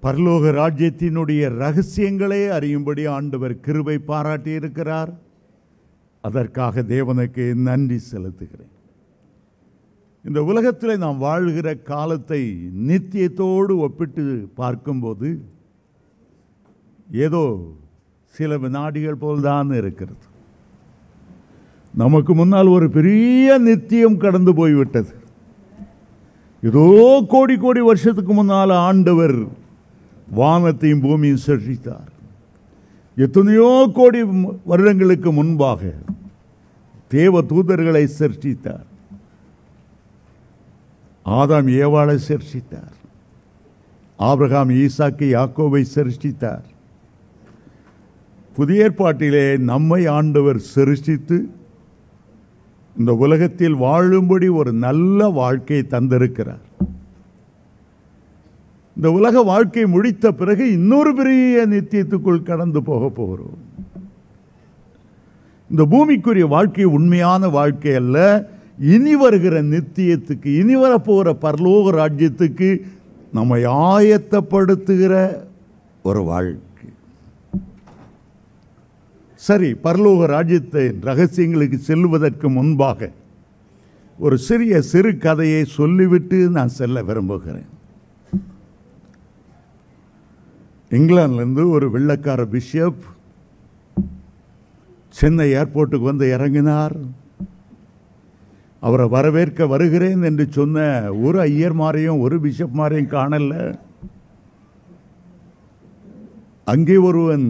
பரலோக ராஜ்யத்தினுடைய ரகசியங்களை அறியும்படி ஆண்டவர் கிருபை பாராட்டி இருக்கிறார். அதற்காக தேவனுக்கு நன்றி செலுத்துகிறேன். இந்த உலகத்தில் நாம் வாழ்கிற காலத்தை நித்தியத்தோடு ஒப்பிட்டு பார்க்கும்போது ஏதோ சில வினாடிகள் போல்தான் இருக்கிறது. நமக்கு முன்னால் ஒரு பெரிய நித்தியம் கடந்து போய்விட்டது. ஏதோ கோடி கோடி வருஷத்துக்கு முன்னால் ஆண்டவர் வானத்தையும் பூமியும் சிருஷ்டித்தார். எத்தனையோ கோடி வருடங்களுக்கு முன்பாக தேவ தூதர்களை சிருஷ்டித்தார். ஆதாம் ஏவாளை சிருஷ்டித்தார். ஆபிரகாம் ஈசாக்கு யாக்கோபை சிருஷ்டித்தார். புதிய ஏற்பாட்டிலே நம்மை ஆண்டவர் சிருஷ்டித்து இந்த உலகத்தில் வாழும்படி ஒரு நல்ல வாழ்க்கையை தந்திருக்கிறார். இந்த உலக வாழ்க்கை முடித்த பிறகு இன்னொரு பெரிய நித்தியத்துக்குள் கடந்து போக போகிறோம். இந்த பூமிக்குரிய வாழ்க்கை உண்மையான வாழ்க்கை அல்ல. இனி வருகிற நித்தியத்துக்கு, இனி வரப்போகிற பரலோக ராஜ்யத்துக்கு நம்மை ஆயத்தப்படுத்துகிற ஒரு வாழ்க்கை. சரி, பரலோக ராஜ்யத்தின் ரகசியங்களுக்கு செல்வதற்கு முன்பாக ஒரு சிறு கதையை சொல்லிவிட்டு நான் செல்ல விரும்புகிறேன். இங்கிலாந்திலிருந்து ஒரு வெள்ளைக்கார பிஷப் சென்னை ஏர்போர்ட்டுக்கு வந்து இறங்கினார். அவரை வரவேற்க வருகிறேன் என்று சொன்ன ஒரு ஐயர்மாரையும் ஒரு பிஷப் மாரையும் காணல. அங்கே ஒருவன்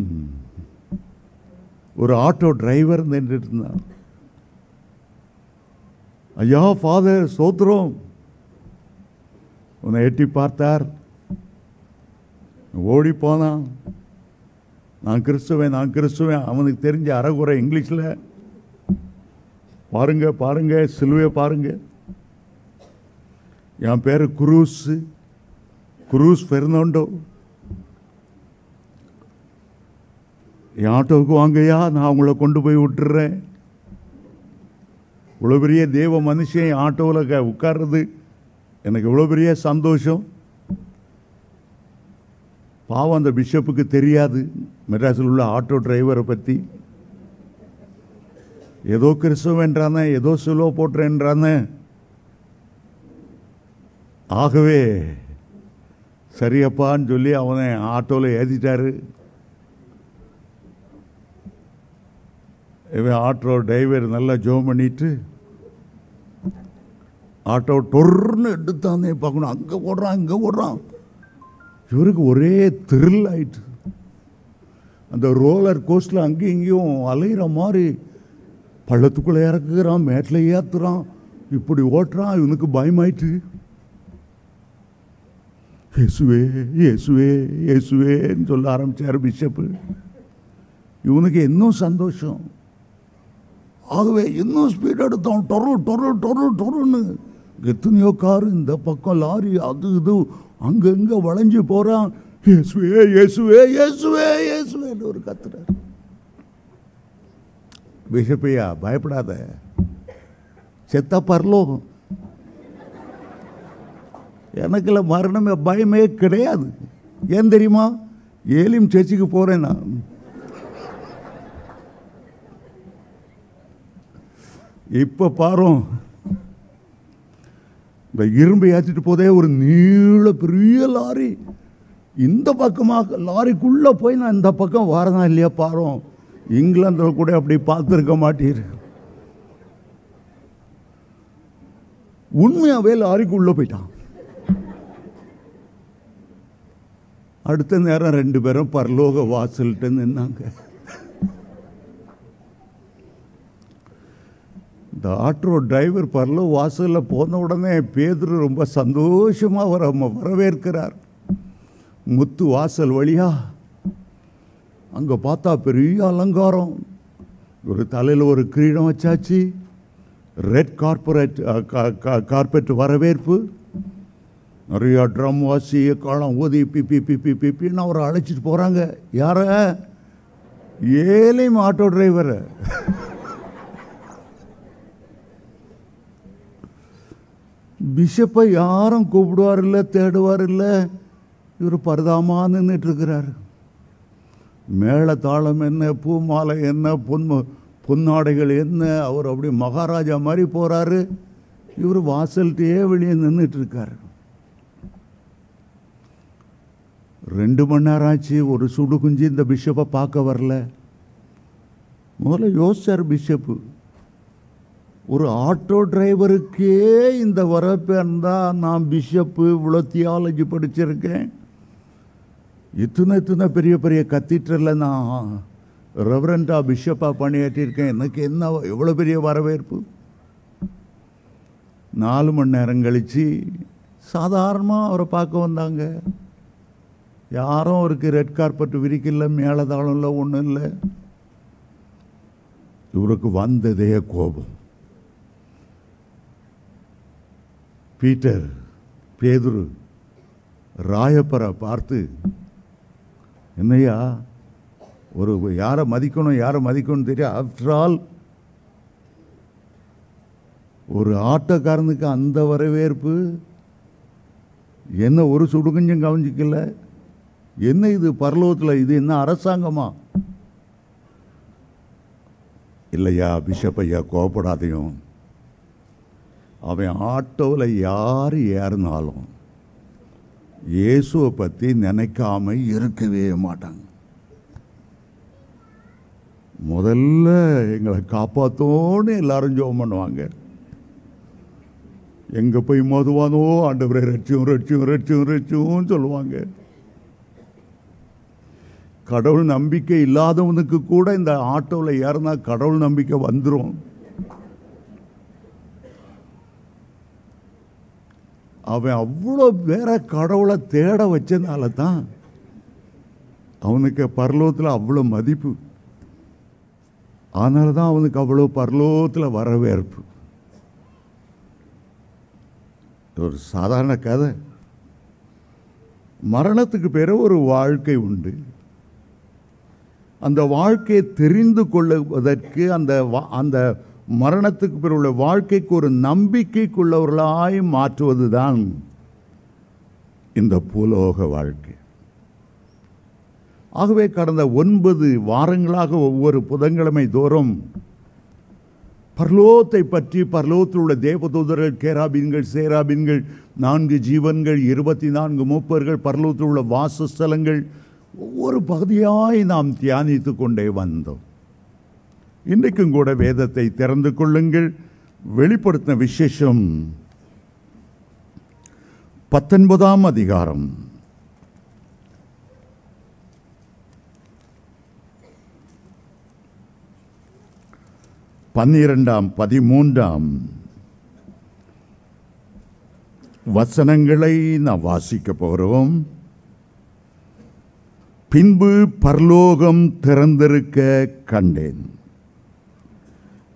ஒரு ஆட்டோ டிரைவர் நின்றுட்டு இருந்தான். ஐயா ஃபாதர் சோத்ரம். உன்னை எட்டி பார்த்தார். ஓடி போனான். நான் கிறிஸ்துவேன், நான் கிறிஸ்துவேன். அவனுக்கு தெரிஞ்ச அரைகுறை இங்கிலீஷில் பாருங்க பாருங்க சிலுவை பாருங்க, என் பேரு குரூஸ் பெர்னாண்டோ, என் ஆட்டோவுக்கு வாங்கய்யா, நான் உங்களை கொண்டு போய் விட்டுறேன். இவ்வளோ பெரிய தேவ மனுஷன் ஆட்டோவில் உட்கார்றது எனக்கு இவ்வளோ பெரிய சந்தோஷம். பாவம் அந்த பிஷப்புக்கு தெரியாது மெட்ராஸில் உள்ள ஆட்டோ டிரைவரை பற்றி. ஏதோ கிறிஸ்துவன்றானே, ஏதோ சிலுவை போட்டுறேன்றானே. ஆகவே சரியப்பான்னு சொல்லி அவனை ஆட்டோவில் ஏற்றிட்டாரு. இவன் ஆட்டோ டிரைவர் நல்லா ஜோம் பண்ணிட்டு ஆட்டோ டொர்னு எடுத்தானே பார்க்கணும். அங்கே ஓடுறான் இங்கே ஓடுறான். இவருக்கு ஒரே த்ரில் ஆயிட்டு. அந்த ரோலர் கோஸ்டில் அங்கேயும் இங்கேயும் அலைகிற மாதிரி பள்ளத்துக்குள்ளே இறக்குறான், மேட்டில் ஏற்றுறான், இப்படி ஓட்டுறான். இவனுக்கு பயமாயிட்டு இயேசுவே இயேசுவே இயேசுவேன்னு சொல்ல ஆரம்பித்தார் பிஷப்பு. இவனுக்கு இன்னும் சந்தோஷம். ஆகவே இன்னும் ஸ்பீட் எடுத்தான். டொருன்னு எத்தனையோ காரு, இந்த பக்கம் லாரி, அது இது அங்கங்க வளைஞ்சு போறான். இயேசுவே இயேசுவே இயேசுவே இயேசுவேன்னு ஒரு கத்துறார். பிஷப்பையா பயப்படாத, செத்தா பரலோகம். எனக்குல மரணமே பயமே கிடையாது. ஏன் தெரியுமா? ஏலிம் சர்ச்சுக்கு போறேன் நான். இப்ப பாரு, இந்த இரும்பை ஏற்றிட்டு போதே ஒரு நீள பெரிய லாரி. இந்த பக்கமாக லாரிக்குள்ள போய் நான் இந்த பக்கம் வரதா இல்லையா பாரு. இங்கிலாந்தில் கூட அப்படி பார்த்துருக்க மாட்டீர். உண்மையாவே லாரிக்குள்ள போயிட்டான். அடுத்த நேரம் 2 பேரும் பரலோக வாசல்கிட்ட நின்னாங்க. இந்த ஆட்டோ டிரைவர் பரலோக வாசலில் போன உடனே பேதுரு ரொம்ப சந்தோஷமாக வரவேற்கிறார். முத்து வாசல் வழியா அங்கே பார்த்தா பெரிய அலங்காரம். ஒரு தலையில் ஒரு கிரீடம் வச்சாச்சு. ரெட் கார்பெட் வரவேற்பு. நிறையா ட்ரம் வாசி காலம் ஊதி பிப்பி பிப்பி பிப்பின்னு அவரை அழைச்சிட்டு போகிறாங்க. யார? ஏலிம் ஆட்டோ டிரைவரை. பிஷப்பை யாரும் கூப்பிடுவார் இல்லை, தேடுவார் இல்லை. இவர் பரதாமா நின்றுட்டு இருக்கிறார். மேளதாளம் என்ன, பூமாலை என்ன, பொன்னாடைகள் என்ன, அவர் அப்படி மகாராஜா மாதிரி போறாரு. இவர் வாசல்கிட்டயே வெளியே நின்றுட்டு இருக்காரு. 2 மணி நேரம் ஆச்சு. ஒரு சுடு குஞ்சு இந்த பிஷப்பை பார்க்க வரல. முதல்ல யோசிச்சார் பிஷப்பு, ஒரு ஆட்டோ டிரைவருக்கே இந்த வரப்பே இருந்தால் நான் பிஷப்பு இவ்வளோ தியாலஜி படிச்சிருக்கேன், இத்தனை பெரிய பெரிய கத்தீட்ரலில் நான் ரெவரண்டாக பிஷப்பாக பணியாற்றியிருக்கேன், எனக்கு என்ன எவ்வளோ பெரிய வரவேற்பு. 4 மணி நேரம் கழித்து சாதாரணமாக அவரை பார்க்க வந்தாங்க. யாரும் அவருக்கு ரெட் கார்பெட் விரிக்கல, மேளதாளம் இல்லை, ஒன்றும் இல்லை. இவருக்கு வந்ததே கோபம். பேதுரு ராயப்பரை பார்த்து, என்னையா ஒரு யாரை மதிக்கணும் தெரியும், ஆஃப்டர் ஆல் ஒரு ஆட்டோக்காரனுக்கு அந்த வரவேற்பு என்ன, ஒரு சுடுகுஞ்சும் கவனிக்கல, என்ன இது பரலோகத்தில், இது என்ன அரசாங்கமா? இல்லையா பிஷப் ஐயா, கோபப்படாதையும், அவன் ஆட்டோவில் யார் ஏறினாலும் இயேசுவை பற்றி நினைக்காம இருக்கவே மாட்டாங்க. முதல்ல எங்களை காப்பாத்தோன்னு எல்லாரும் ஜெபம் பண்ணுவாங்க. எங்கே போய் மோதுவானோ ஆண்டவரை ரட்சியும் சொல்லுவாங்க. கடவுள் நம்பிக்கை இல்லாதவனுக்கு கூட இந்த ஆட்டோவில் ஏறினா கடவுள் நம்பிக்கை வந்துடும். அவன் அவ்வளோ வேற கடவுளை தேட வச்சதுனால தான் அவனுக்கு பரலோகத்தில் அவ்வளோ மதிப்பு. அதனால தான் அவனுக்கு அவ்வளோ பரலோகத்தில் வரவேற்பு. ஒரு சாதாரண கதை. மரணத்துக்கு பிறகு ஒரு வாழ்க்கை உண்டு. அந்த வாழ்க்கையை தெரிந்து கொள்வதற்கு அந்த மரணத்துக்கு பிறகு உள்ள வாழ்க்கைக்கு ஒரு நம்பிக்கைக்குள்ளவர்களாய் மாற்றுவது தான் இந்த பூலோக வாழ்க்கை. ஆகவே கடந்த 9 வாரங்களாக ஒவ்வொரு புதன்கிழமை தோறும் பரலோகத்தை பற்றி, பரலோகத்தில் உள்ள தேவதூதர்கள், கேராபீன்கள், சேராபீன்கள், 4 ஜீவன்கள், 24 மூப்பர்கள், பரலோகத்தில் உள்ள வாசஸ்தலங்கள், ஒவ்வொரு பகுதியாய் நாம் தியானித்து கொண்டே வந்தோம். இன்றைக்கும் கூட வேதத்தை திறந்து கொள்ளுங்கள். வெளிப்படுத்தின விசேஷம் 19ஆம் அதிகாரம். பன்னிரண்டாம் 13ஆம் வசனங்களை நாம் வாசிக்க போகிறோம். பின்பு பரலோகம் திறந்திருக்க கண்டேன்.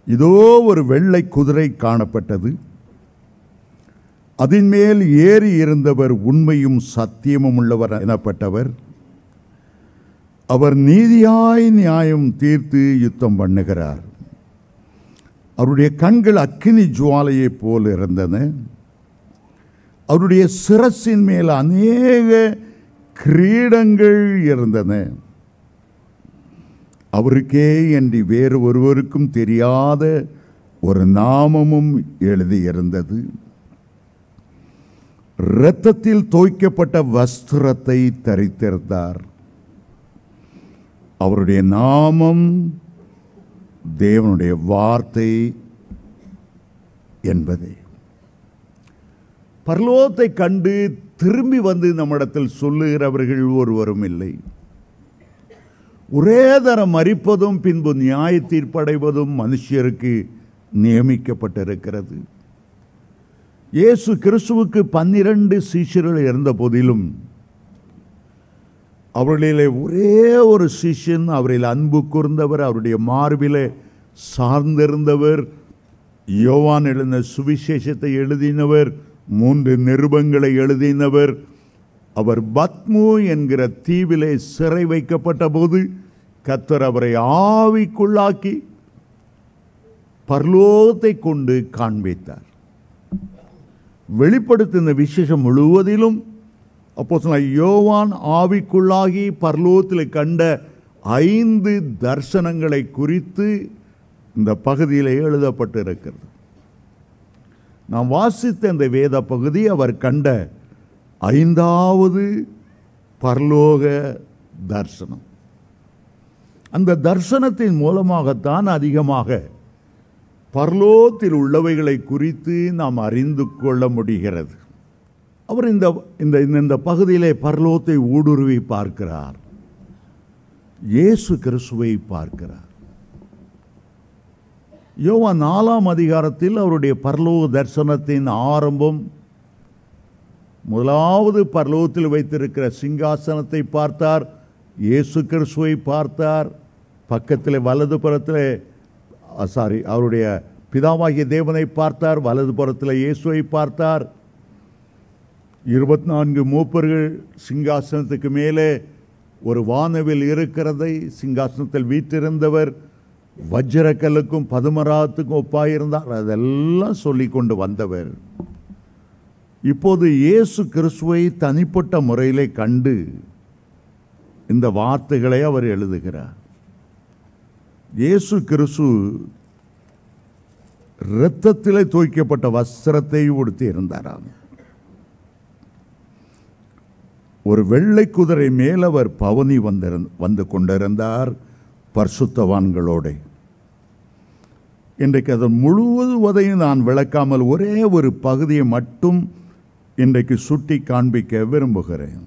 இதோ ஒரு வெள்ளை குதிரை காணப்பட்டது. அதன் மேல் ஏறி இருந்தவர் உண்மையும் சத்தியமும் உள்ளவர் எனப்பட்டவர். அவர் நீதியாய் நியாயம் தீர்த்து யுத்தம் பண்ணுகிறார். அவருடைய கண்கள் அக்கினி ஜுவாலையைப் போல் இருந்தன. அவருடைய சிரசின் மேல் அநேக கிரீடங்கள் இருந்தன. அவருக்கே அன்றி வேறு ஒருவருக்கும் தெரியாத ஒரு நாமமும் எழுதியிருந்தது. இரத்தத்தில் தோய்க்கப்பட்ட வஸ்திரத்தை தரித்திருந்தார். அவருடைய நாமம் தேவனுடைய வார்த்தை என்பதே. பரலோகத்தை கண்டு திரும்பி வந்து நம்மிடத்தில் சொல்லுகிறவர்கள் ஒருவரும் இல்லை. ஒரே தரம் மரிப்பதும் பின்பு நியாய தீர்ப்படைவதும் மனுஷருக்கு நியமிக்கப்பட்டிருக்கிறது. இயேசு கிறிஸ்துவுக்கு 12 சீஷர்கள் இருந்த போதிலும் அவர்களிலே ஒரே ஒரு சிஷ்யன், அவரில் அன்பு கூர்ந்தவர், அவருடைய மார்பிலே சார்ந்திருந்தவர், யோவான் எழுதின சுவிசேஷத்தை எழுதினவர், 3 நிருபங்களை எழுதினவர். அவர் பத்மு என்கிற தீவிலே சிறை வைக்கப்பட்ட போது கர்த்தர் அவரை ஆவிக்குள்ளாக்கி பரலோகத்தை கொண்டு காண்பித்தார். வெளிப்படுத்தின விசேஷம் முழுவதிலும் அப்போஸ்தலனாகிய யோவான் ஆவிக்குள்ளாகி பரலோகத்தில் கண்ட 5 தரிசனங்களை குறித்து இந்த பகுதியில் எழுதப்பட்டிருக்கிறது. நாம் வாசித்த இந்த வேத பகுதி அவர் கண்ட 5வது பரலோக தரிசனம். அந்த தரிசனத்தின் மூலமாகத்தான் அதிகமாக பரலோகத்தில் உள்ளவைகளை குறித்து நாம் அறிந்து கொள்ள முடிகிறது. அவர் இந்த பகுதியிலே பரலோகத்தை ஊடுருவி பார்க்கிறார், இயேசு கிறிஸ்துவை பார்க்கிறார். யோவான் 4ஆம் அதிகாரத்தில் அவருடைய பரலோக தரிசனத்தின் ஆரம்பம், முதலாவது பரலோகத்தில் வைத்திருக்கிற சிங்காசனத்தை பார்த்தார், இயேசு கிறிஸ்துவை பார்த்தார். பக்கத்தில் வலதுபுறத்தில் அவருடைய பிதாவாகிய தேவனை பார்த்தார், வலதுபுறத்தில் இயேசுவை பார்த்தார். 24 மூப்பர்கள் சிங்காசனத்துக்கு மேலே ஒரு வானவில் இருக்கிறதை, சிங்காசனத்தில் வீற்றிருந்தவர் வஜ்ரக்கல்லுக்கும் பதுமராத்துக்கும் ஒப்பாயிருந்தார், அதெல்லாம் சொல்லி கொண்டு வந்தவர். இப்போது இயேசு கிறிஸ்துவை தனிப்பட்ட முறையிலே கண்டு இந்த வார்த்தைகளை அவர் எழுதுகிறார். இயேசு கிறிஸ்து இரத்தத்திலே தோய்க்கப்பட்ட வஸ்திரத்தை உடுத்தி இருந்தாராம். ஒரு வெள்ளை குதிரை மேல் அவர் பவனி வந்து கொண்டிருந்தார் பரிசுத்தவான்களோட. இன்றைக்கு அதன் முழுவதையும் நான் விளக்காமல் ஒரே ஒரு பகுதியை மட்டும் இன்றைக்கு சுட்டி காண்பிக்க விரும்புகிறேன்.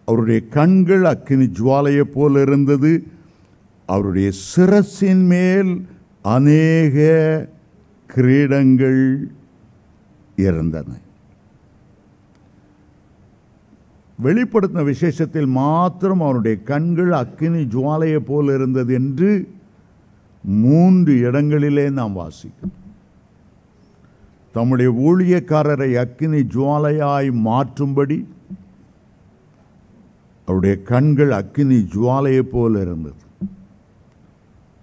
அவருடைய கண்கள் அக்கினி ஜுவாலையை போல இருந்தது. அவருடைய சிரசின் மேல் அநேக கிரீடங்கள் இருந்தன. வெளிப்படுத்தின விசேஷத்தில் மாத்திரம் அவருடைய கண்கள் அக்கினி ஜுவாலையை போல இருந்தது என்று 3 இடங்களிலே நாம் வாசிக்கிறோம். தம்முடைய ஊழியக்காரரை அக்கினி ஜுவாலையாய் மாற்றும்படி அவருடைய கண்கள் அக்கினி ஜுவாலையை போல இருந்தது.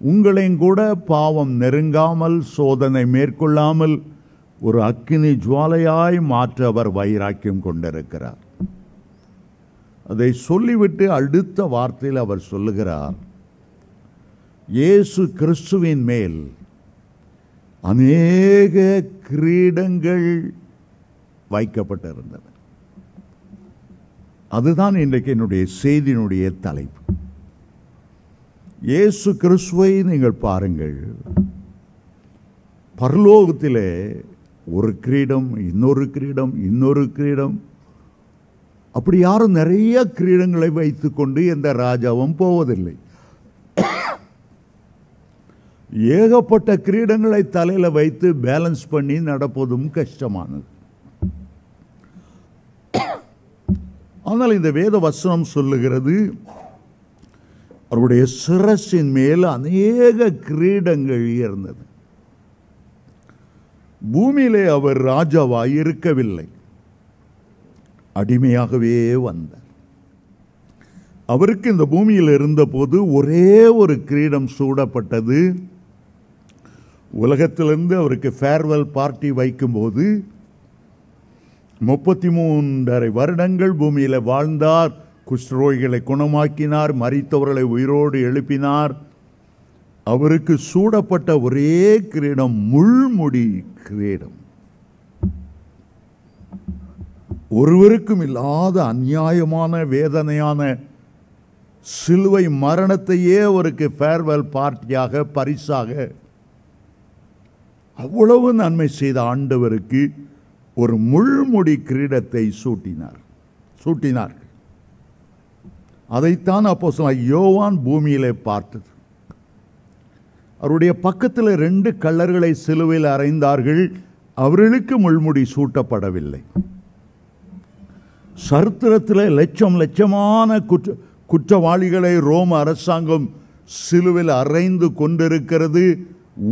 உங்களையும் கூட பாவம் நெருங்காமல், சோதனை மேற்கொள்ளாமல் ஒரு அக்கினி ஜுவாலையாய் மாற்ற அவர் வைராக்கியம் கொண்டிருக்கிறார். அதை சொல்லிவிட்டு அடுத்த வார்த்தையில் அவர் சொல்லுகிறார், இயேசு கிறிஸ்துவின் மேல் அநேக கிரீடங்கள் வைக்கப்பட்டிருந்தன. அதுதான் இன்றைக்கு என்னுடைய செய்தியினுடைய தலைப்பு. இயேசு கிறிஸ்துவை நீங்கள் பாருங்கள், பரலோகத்திலே ஒரு கிரீடம், இன்னொரு கிரீடம், இன்னொரு கிரீடம், அப்படி யாரும் நிறைய கிரீடங்களை வைத்துக்கொண்டு எந்த ராஜாவும் போவதில்லை. ஏகப்பட்ட கிரீடங்களை தலையில் வைத்து பேலன்ஸ் பண்ணி நடப்பதும் கஷ்டமானது. ஆனால் இந்த வேத வசனம் சொல்லுகிறது, அவருடைய சிரசின் மேல் அநேக கிரீடங்கள் இருந்தது. பூமியிலே அவர் ராஜாவாய் இருக்கவில்லை, அடிமையாகவே வந்தார். அவருக்கு இந்த பூமியில் இருந்தபோது ஒரே ஒரு கிரீடம் சூடப்பட்டது. உலகத்திலிருந்து அவருக்கு ஃபேர்வெல் பார்ட்டி வைக்கும்போது 33 வருடங்கள் பூமியில் வாழ்ந்தார். குஷ்டரோகிகளை குணமாக்கினார், மரித்தவர்களை உயிரோடு எழுப்பினார். அவருக்கு சூடப்பட்ட ஒரே கிரீடம் முள்முடி கிரீடம். ஒருவருக்கும் இல்லாத அநியாயமான வேதனையான சிலுவை மரணத்தையே அவருக்கு ஃபேர்வெல் பார்ட்டியாக, பரிசாக அவ்வளவு நன்மை செய்த ஆண்டவருக்கு ஒரு முள்முடி கிரீடத்தை சூட்டினார். அதைத்தான் அப்போஸ்தலனாகிய யோவான் பூமியிலே பார்த்தது. அவருடைய பக்கத்தில் 2 கள்ளர்களை சிலுவையில் அறைந்தார்கள். அவர்களுக்கு முள்முடி சூட்டப்படவில்லை. சரித்திரத்தில் லட்சமான குற்றவாளிகளை ரோம அரசாங்கம் சிலுவையில் அறைந்து கொண்டிருக்கிறது.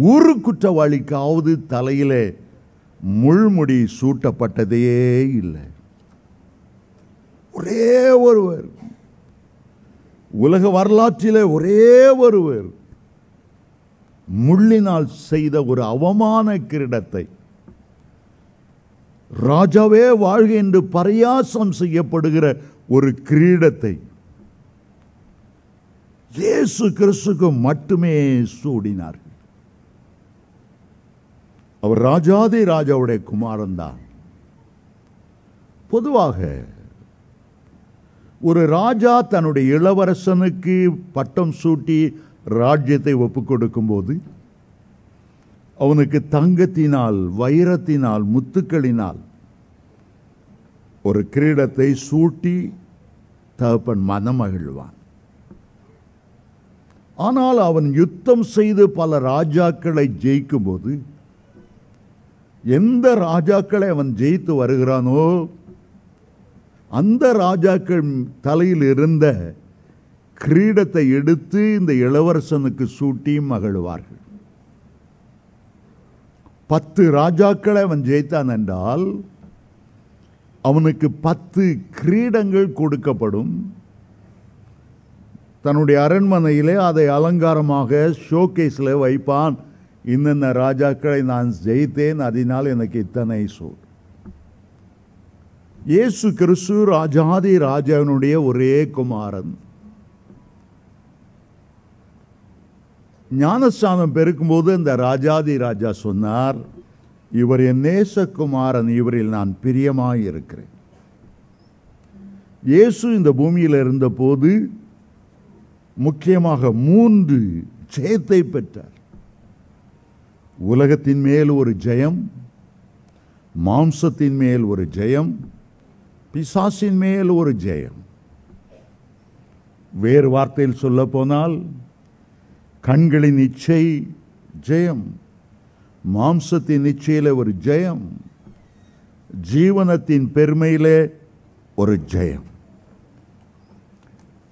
ஒரு குற்றவாளிக்காவது தலையிலே முள்முடி சூட்டப்பட்டதே இல்லை. ஒரே ஒருவர், உலக வரலாற்றிலே ஒரே ஒருவர் முள்ளினால் செய்த ஒரு அவமான கிரீடத்தை ராஜாவே வாழ்க என்று பரியாசம் செய்யப்படுகிற ஒரு கிரீடத்தை இயேசு கிறிஸ்துக்கு மட்டுமே சூடினார்கள். அவர் ராஜாதி ராஜாவுடைய குமாரன் தான். பொதுவாக ஒரு ராஜா தன்னுடைய இளவரசனுக்கு பட்டம் சூட்டி ராஜ்யத்தை ஒப்புக் கொடுக்கும் போது அவனுக்கு தங்கத்தினால், வைரத்தினால், முத்துக்களினால் ஒரு கிரீடத்தை சூட்டி தகப்பன் மனமகிழ்வான். ஆனால் அவன் யுத்தம் செய்து பல ராஜாக்களை ஜெயிக்கும் போது எந்த ராஜாக்களை அவன் ஜெயித்து வருகிறானோ அந்த ராஜாக்கள் தலையில் இருந்த கிரீடத்தை எடுத்து இந்த இளவரசனுக்கு சூட்டி மகிழ்வார்கள். 10 ராஜாக்களை அவன் ஜெயித்தான் என்றால் அவனுக்கு 10 கிரீடங்கள் கொடுக்கப்படும். தன்னுடைய அரண்மனையிலே அதை அலங்காரமாக ஷோகேஸில் வைப்பான். இன்னென்ன ராஜாக்களை நான் ஜெயித்தேன், அதனால் எனக்கு இத்தனை சூடு. இயேசு கிறிஸ்து ராஜாதி ராஜாவினுடைய ஒரே குமாரன். ஞானஸ்நானம் பெருக்கும்போது அந்த ராஜாதி ராஜா சொன்னார், இவர் என் நேசகுமாரன், இவரில் நான் பிரியமாய் இருக்கிறேன். இயேசு இந்த பூமியில் இருந்தபோது முக்கியமாக 3 ஜெயத்தை பெற்றார். உலகத்தின் மேல் ஒரு ஜெயம், மாம்சத்தின் மேல் ஒரு ஜெயம், பிசாசின் மேல் ஒரு ஜெயம். வேறு வார்த்தையில் சொல்ல போனால் கண்களின் இச்சை ஜெயம், மாம்சத்தின் இச்சையிலே ஒரு ஜெயம், ஜீவனத்தின் பெருமையிலே ஒரு ஜெயம்.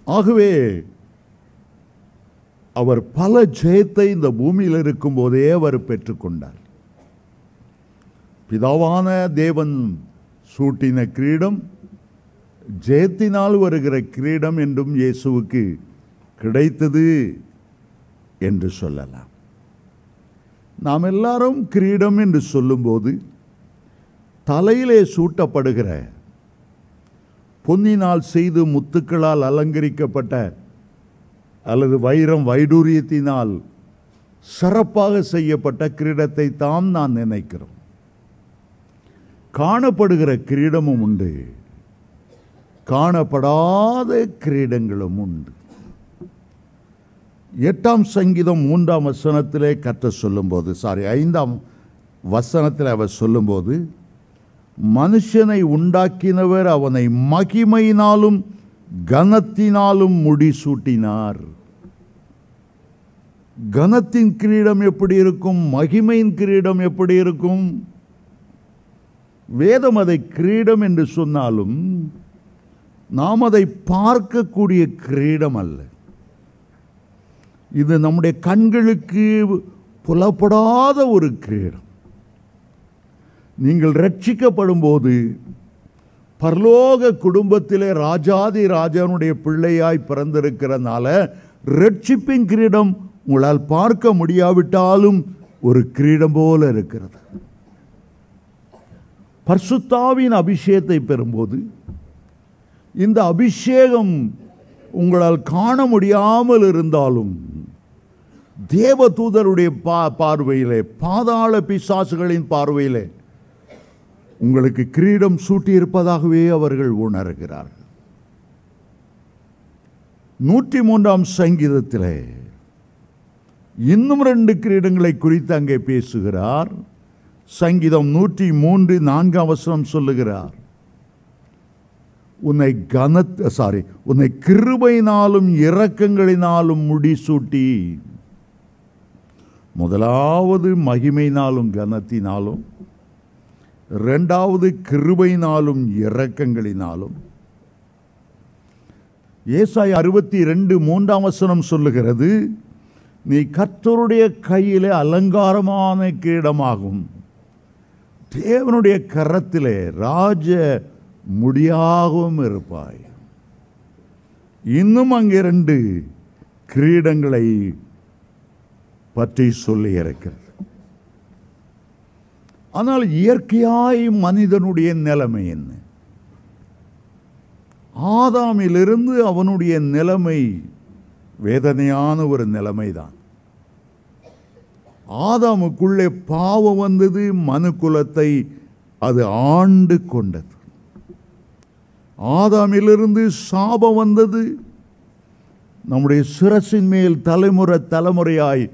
ஆகவே அவர் பல ஜெயத்தை இந்த பூமியில் இருக்கும் போதே அவர் பெற்றுக்கொண்டார். பிதாவான தேவன் சூட்டின கிரீடம் ஜெயத்தினால் வருகிற கிரீடம் என்றும் இயேசுவுக்கு கிடைத்தது என்று சொல்லலாம். நாம் எல்லாரும் கிரீடம் என்று சொல்லும்போது தலையிலே சூட்டப்படுகிற பொன்னினால் செய்து முத்துக்களால் அலங்கரிக்கப்பட்ட அல்லது வைரம் வைடூரியத்தினால் சிறப்பாக செய்யப்பட்ட கிரீடத்தை தான் நான் நினைக்கிறோம். காணப்படுகிற கிரீடமும் உண்டு, காணப்படாத கிரீடங்களும் உண்டு. 8ஆம் சங்கீதம் 3ஆம் வசனத்திலே கற்ற சொல்லும்போது 5ஆம் வசனத்தில் அவர் சொல்லும்போது, மனுஷனை உண்டாக்கினவர் அவனை மகிமையினாலும் கனத்தினாலும் முடிசூட்டினார். கனத்தின் கிரீடம் எப்படி இருக்கும், மகிமையின் கிரீடம் எப்படி இருக்கும்? வேதம் அதை கிரீடம் என்று சொன்னாலும் நாம் அதை பார்க்கக்கூடிய கிரீடம் அல்ல. இது நம்முடைய கண்களுக்கு புலப்படாத ஒரு கிரீடம். நீங்கள் ரட்சிக்கப்படும் போது பரலோக குடும்பத்திலே ராஜாதி ராஜானுடைய பிள்ளையாய் பிறந்திருக்கிறனால ரட்சிப்பின் கிரீடம் உங்களால் பார்க்க முடியாவிட்டாலும் ஒரு கிரீடம் போல இருக்கிறது. பரிசுத்தாவின் அபிஷேகத்தை பெறும்போது இந்த அபிஷேகம் உங்களால் காண முடியாமல் இருந்தாலும் தேவதூதருடைய பார்வையிலே, பாதாள பிசாசுகளின் பார்வையிலே உங்களுக்கு கிரீடம் சூட்டியிருப்பதாகவே அவர்கள் உணர்கிறார்கள். 103ஆம் சங்கீதத்திலே இன்னும் 2 கிரீடங்களை குறித்து அங்கே பேசுகிறார். சங்கீதம் 103 4ஆம் வசனம் சொல்லுகிறார், உன்னை கிருபையினாலும் இரக்கங்களினாலும் முடிசூட்டி, முதலாவது மகிமையினாலும் கனத்தினாலும், 2வது கிருபையினாலும் இரக்கங்களினாலும். ஏசாயா 62 3ஆம் வசனம் சொல்லுகிறது, நீ கர்த்தருடைய கையிலே அலங்காரமான கிரீடமாகும், தேவனுடைய கரத்திலே ராஜ முடியாகவும் இருப்பாய். இன்னும் அங்கே 2 கிரீடங்களை பற்றி சொல்லி இருக்கிறது. ஆனால் இயற்கையாய் மனிதனுடைய நிலைமை என்ன? ஆதாமிலிருந்து அவனுடைய நிலைமை வேதனையான ஒரு நிலைமைதான். ஆதாமுக்குள்ளே பாவம் வந்தது, மனுக்குலத்தை அது ஆண்டு கொண்டது. ஆதாமிலிருந்து சாபம் வந்தது, நம்முடைய சிரசின் மேல் தலைமுறை தலைமுறையாய்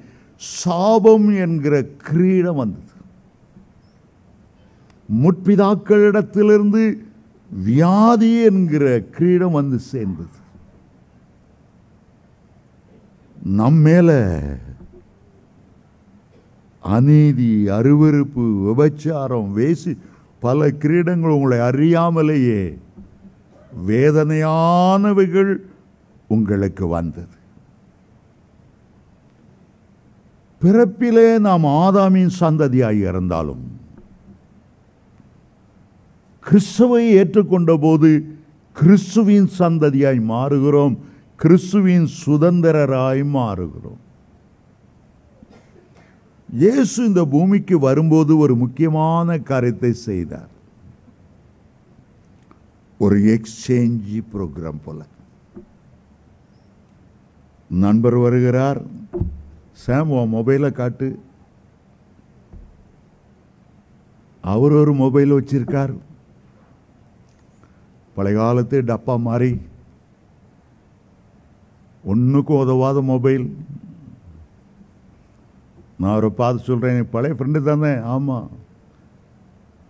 சாபம் என்கிற கிரீடம் வந்தது. முற்பிதாக்களிடத்திலிருந்து வியாதி என்கிற கிரீடம் வந்து சேர்ந்தது. நம்மேல அநீதி, அருவருப்பு, விபச்சாரம், வேசி பல கிரீடங்கள் உங்களை அறியாமலேயே வேதனையானவைகள் உங்களுக்கு வந்தது. பிறப்பிலே நாம் ஆதாமின் சந்ததியாய் இருந்தாலும் கிறிஸ்துவை ஏற்றுக்கொண்ட போது கிறிஸ்துவின் சந்ததியாய் மாறுகிறோம், கிறிஸ்துவின் சுதந்திரராய் மாறுகிறோம். இயேசு இந்த பூமிக்கு வரும்போது ஒரு முக்கியமான காரியத்தை செய்தார். ஒரு எக்ஸ்சேஞ்ச் ப்ரோக்ராம் போல. நண்பர் வருகிறார், சாம் உன் மொபைலை காட்டு. அவர் ஒரு மொபைல் வச்சிருக்கார், பழைய காலத்து டப்பா மாதிரி ஒன்றுக்கும் உதவாத மொபைல். நான் அவரை பார்த்து சொல்கிறேன், பழைய ஃப்ரெண்டு தானே? ஆமாம்.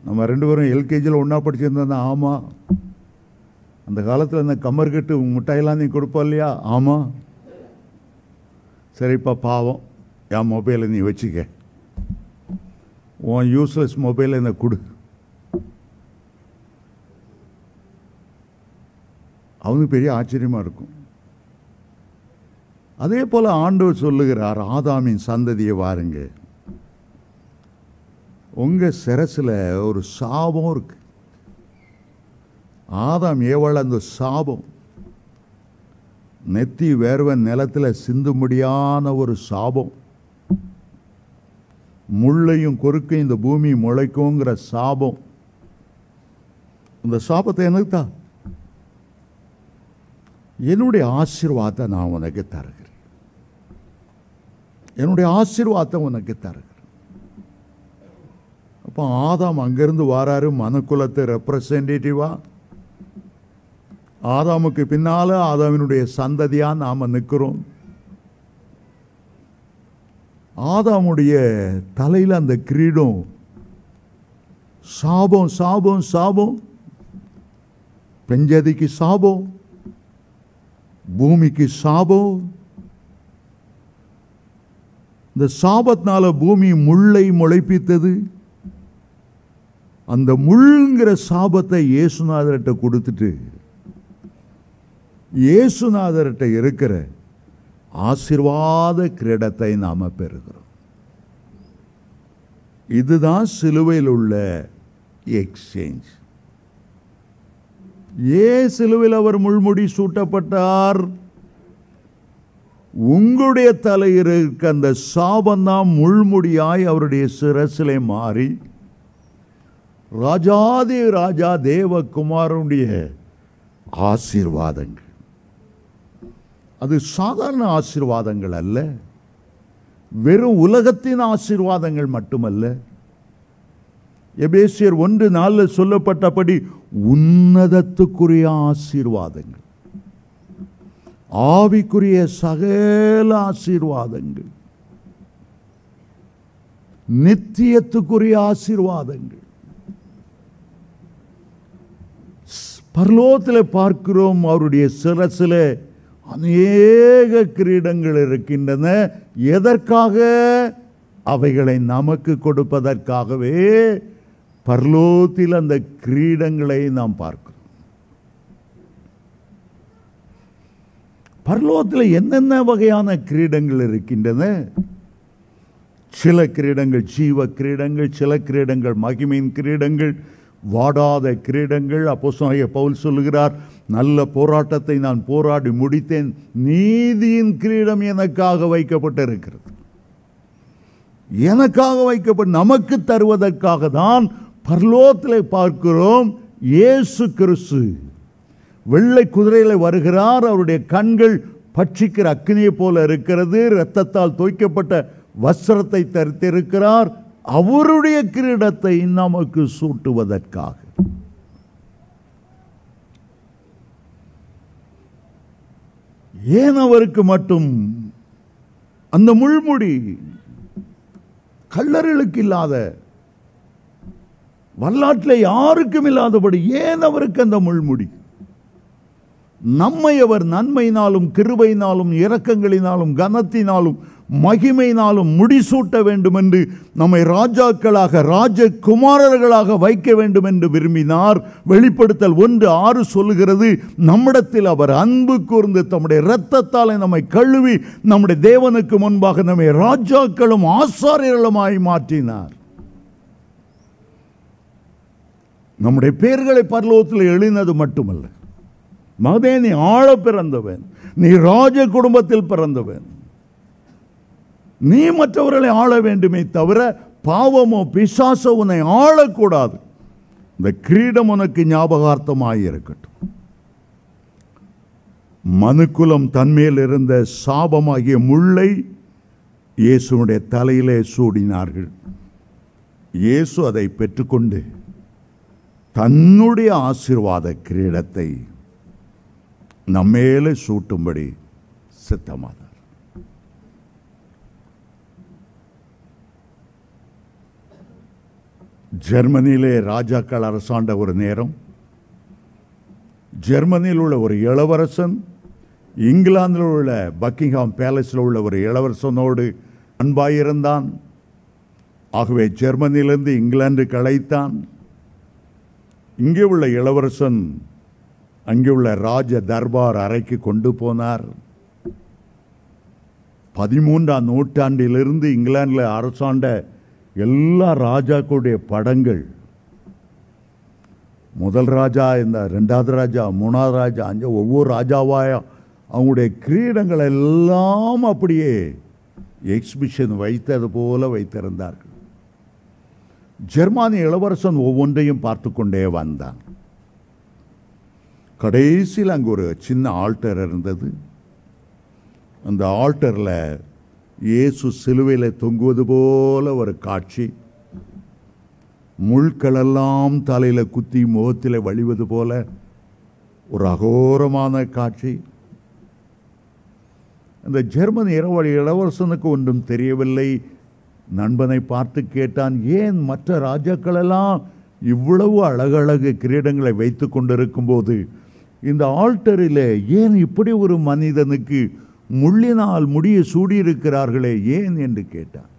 நம்ம ரெண்டு பேரும் எல்கேஜியில் ஒன்றா படிச்சிருந்தோம். ஆமாம். அந்த காலத்தில் அந்த கம்மர் கட்டு மிட்டாயெல்லாம் நீ கொடுப்பா இல்லையா? ஆமாம். சரிப்பா, பாவம், என் மொபைலை நீ வச்சுக்க, உன் யூஸ்லெஸ் மொபைலை எனக்கு கொடு. அவனுக்கு பெரிய ஆச்சரியமாக இருக்கும். அதே போல் ஆண்டவர் சொல்லுகிறார், ஆதாமின் சந்ததியை வாருங்க, உங்கள் சிரசில் ஒரு சாபம் இருக்கு. ஆதாம் ஏவாள் அந்த சாபம் நெத்தி வேர்வை நிலத்தில் சிந்தும்படியான ஒரு சாபம், முள்ளையும் கொறுக்கையும் இந்த பூமி முளைக்குங்கிற சாபம். இந்த சாபத்தை எனக்கு தான், என்னுடைய ஆசீர்வாதத்தை நான் உனக்கு தருகிறேன், என்னுடைய ஆசீர்வாதத்தை உனக்கு தருகிறேன். அப்போ ஆதாம் அங்கிருந்து வாராரு, மனுக்குலத்தை ரெப்ரசன்டேட்டிவா. ஆதாமுக்கு பின்னால ஆதாமினுடைய சந்ததியா நாம நிற்கிறோம். ஆதாமுடைய தலையில் அந்த கிரீடம் சாபம், சாபம், சாபம். பெஞ்சதிக்கு சாபம், பூமிக்கு சாபம். இந்த சாபத்தினால பூமி முள்ளை முளைப்பித்தது. அந்த முள்ங்கிற சாபத்தை இயேசுநாதர்கிட்ட கொடுத்துட்டு இயேசுநாதர்கிட்ட இருக்கிற ஆசீர்வாத கிரீடத்தை நாம பெறுகிறோம். இதுதான் சிலுவையில் உள்ள எக்ஸ்சேஞ்ச். ஏன் சிலுவையில் அவர் முள்முடி சூட்டப்பட்டார்? உங்களுடைய தலையில் இருக்க அந்த சாபந்தான் முள்முடியாய் அவருடைய சிரசிலே மாறி ராஜாதி ராஜா தேவகுமாரனுடைய ஆசீர்வாதங்கள். அது சாதாரண ஆசீர்வாதங்கள் அல்ல, வெறும் உலகத்தின் ஆசீர்வாதங்கள் மட்டுமல்ல. எபேசியர் 1:4 சொல்லப்பட்டபடி உன்னதத்துக்குரிய ஆசீர்வாதங்கள், ஆவிக்குரிய சகல ஆசீர்வாதங்கள், நித்தியத்துக்குரிய ஆசீர்வாதங்கள். பரலோகத்தில் பார்க்கிறோம், அவருடைய சிரசில் அநேக கிரீடங்கள் இருக்கின்றன. எதற்காக? அவைகளை நமக்கு கொடுப்பதற்காகவே பரலோகத்தில் அந்த கிரீடங்களை நாம் பார்க்கிறோம். பரலோகத்தில் என்னென்ன வகையான கிரீடங்கள் இருக்கின்றன? சில கிரீடங்கள் ஜீவ கிரீடங்கள், சில கிரீடங்கள் மகிமையின் கிரீடங்கள், வாடாத கிரீடங்கள். அப்போஸ்தலனாகிய பவுல் சொல்லுகிறார், நல்ல போராட்டத்தை நான் போராடி முடித்தேன், நீதியின் கிரீடம் எனக்காக வைக்கப்பட்டிருக்கிறது. எனக்காக வைக்கப்பட்ட நமக்கு தருவதற்காக தான் பரலோகத்தில் பார்க்கிறோம். இயேசு கிறிஸ்து வெள்ளை குதிரையில் வருகிறார். அவருடைய கண்கள் பட்சிக்கிற அக்கினியை போல இருக்கிறது. இரத்தத்தால் தோய்க்கப்பட்ட வஸ்திரத்தை தரித்திருக்கிறார். அவருடைய கிரீடத்தை நமக்கு சூட்டுவதற்காக. ஏன் அவருக்கு மட்டும் அந்த முள்முடி? கல்லர்களுக்கு இல்லாத, வரலாற்றில் யாருக்கும் இல்லாதபடி ஏன் அவருக்கு அந்த முள்முடி? நம்மை அவர் நன்மையினாலும் கிருபையினாலும் இரக்கங்களினாலும் கனத்தினாலும் மகிமையினாலும் முடிசூட்ட வேண்டும் என்று, நம்மை ராஜாக்களாக ராஜகுமாரர்களாக வைக்க வேண்டும் என்று விரும்பினார். வெளிப்படுத்தல் 1:6 சொல்லுகிறது, நம்மிடத்தில் அவர் அன்பு கூர்ந்து தம்முடைய இரத்தத்தால் நம்மை கழுவி நம்முடைய தேவனுக்கு முன்பாக நம்மை ராஜாக்களும் ஆசாரியர்களுமாய் மாற்றினார். நம்முடைய பெயர்களை பரலோகத்தில் எழுதினது மட்டுமல்ல, மகனே நீ ஆள பிறந்தவன், நீ ராஜ குடும்பத்தில் பிறந்தவன், நீ மற்றவர்களை ஆள வேண்டுமே தவிர பாவமோ பிசாசோ உன்னை ஆளக்கூடாது. இந்த கிரீடம் உனக்கு ஞாபகார்த்தமாய் இருக்கட்டும். மனுக்குலம் தன்மேல் இருந்த சாபமாகிய முள்ளை இயேசுடைய தலையிலே சூடினார்கள். இயேசு அதை பெற்றுக்கொண்டு தன்னுடைய ஆசீர்வாத கிரீடத்தை நம்மேலே சூட்டும்படி சித்தமானார். ஜெர்மனியிலே ராஜாக்கள் அரசாண்ட ஒரு நேரம், ஜெர்மனியில் உள்ள ஒரு இளவரசன் இங்கிலாந்தில் உள்ள பக்கிங்ஹாம் பேலஸில் உள்ள ஒரு இளவரசனோடு அன்பாயிருந்தான். ஆகவே ஜெர்மனியிலிருந்து இங்கிலாந்துக்கு அழைத்தான். இங்கே உள்ள இளவரசன் அங்கே உள்ள ராஜ தர்பார் அறைக்கு கொண்டு போனார். 13ஆம் நூற்றாண்டிலிருந்து இங்கிலாந்தில் அரசாண்ட எல்லா ராஜாக்களுடைய படங்கள், முதல் ராஜா, இந்த 2வது ராஜா, 3வது ராஜா, ஒவ்வொரு ராஜாவாய அவங்களுடைய கிரீடங்கள் எல்லாம் அப்படியே எக்ஸிபிஷன் வைத்தது போல வைத்திருந்தார்கள். ஜெர்மானிய இளவரசன் ஒவ்வொன்றையும் பார்த்து கொண்டே வந்தான். கடைசியில் அங்கே ஒரு சின்ன ஆல்டர் இருந்தது. அந்த ஆல்டரில் இயேசு சிலுவையில் தொங்குவது போல ஒரு காட்சி, முள்களெல்லாம் தலையில் குத்தி முகத்தில் வழிவது போல ஒரு அகோரமான காட்சி. அந்த ஜெர்மன் இளவரசனுக்கு ஒன்றும் தெரியவில்லை. நண்பனை பார்த்து கேட்டான், ஏன் மற்ற ராஜாக்களெல்லாம் இவ்வளவு அழகழகு கிரீடங்களை வைத்து கொண்டிருக்கும் போது இந்த ஆல்டரில் ஏன் இப்படி ஒரு மனிதனுக்கு முள்ளினால் முடிய சூடியிருக்கிறார்களே ஏன் என்று கேட்டான்.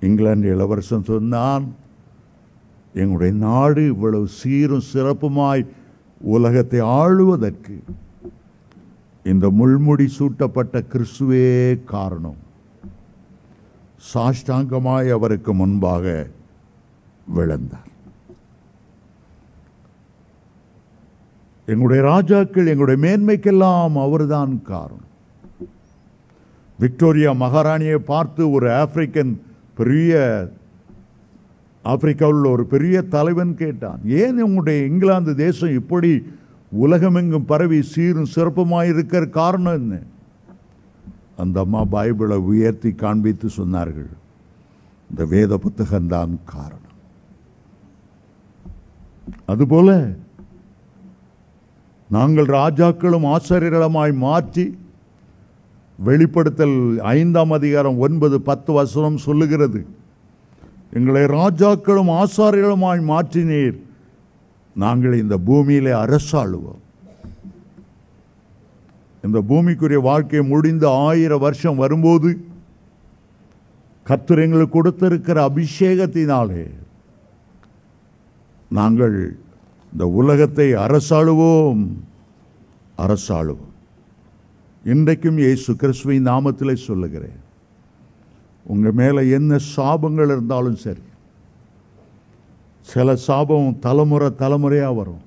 இங்கிலாந்து இளவரசன் சொன்னான், எங்களுடைய நாடு இவ்வளவு சீரும் சிறப்புமாய் உலகத்தை ஆளுவதற்கு இந்த முள்முடி சூட்டப்பட்ட கிறிஸ்துவே காரணம். சாஷ்டாங்கமாய் அவருக்கு முன்பாக விழுந்தார். எங்களுடைய ராஜாக்கள், எங்களுடைய மேன்மைக்கெல்லாம் அவர்தான் காரணம். விக்டோரியா மகாராணியை பார்த்து ஒரு ஆப்பிரிக்காவில் ஒரு பெரிய தலைவன் கேட்டான், ஏன் உங்களுடைய இங்கிலாந்து தேசம் இப்படி உலகமெங்கும் பரவி சீரும் சிறப்புமாய் இருக்கிற காரணம் என்ன? அந்த அம்மா பைபிளை உயர்த்தி காண்பித்து சொன்னார்கள், இந்த வேத புத்தகம்தான் காரணம். அதுபோல நாங்கள் ராஜாக்களும் ஆசாரியர்களுமாய் மாற்றி, வெளிப்படுத்தல் 5ஆம் அதிகாரம் 9, 10 வசனம் சொல்லுகிறது, எங்களை ராஜாக்களும் ஆசாரியர்களுமாய் மாற்றினீர், நாங்கள் இந்த பூமியிலே அரசாளுவோம். இந்த பூமிக்குரிய வாழ்க்கை முடிந்த 1000 வருஷம் வரும்போது கர்த்தர் எங்களுக்கு கொடுத்திருக்கிற அபிஷேகத்தினாலே நாங்கள் இந்த உலகத்தை அரசாளுவோம். இன்றைக்கும் இயேசு கிறிஸ்துவின் நாமத்திலே சொல்லுகிறேன், உங்க மேல என்ன சாபங்கள் இருந்தாலும் சரி, சில சாபம் தலைமுறையா வரும்.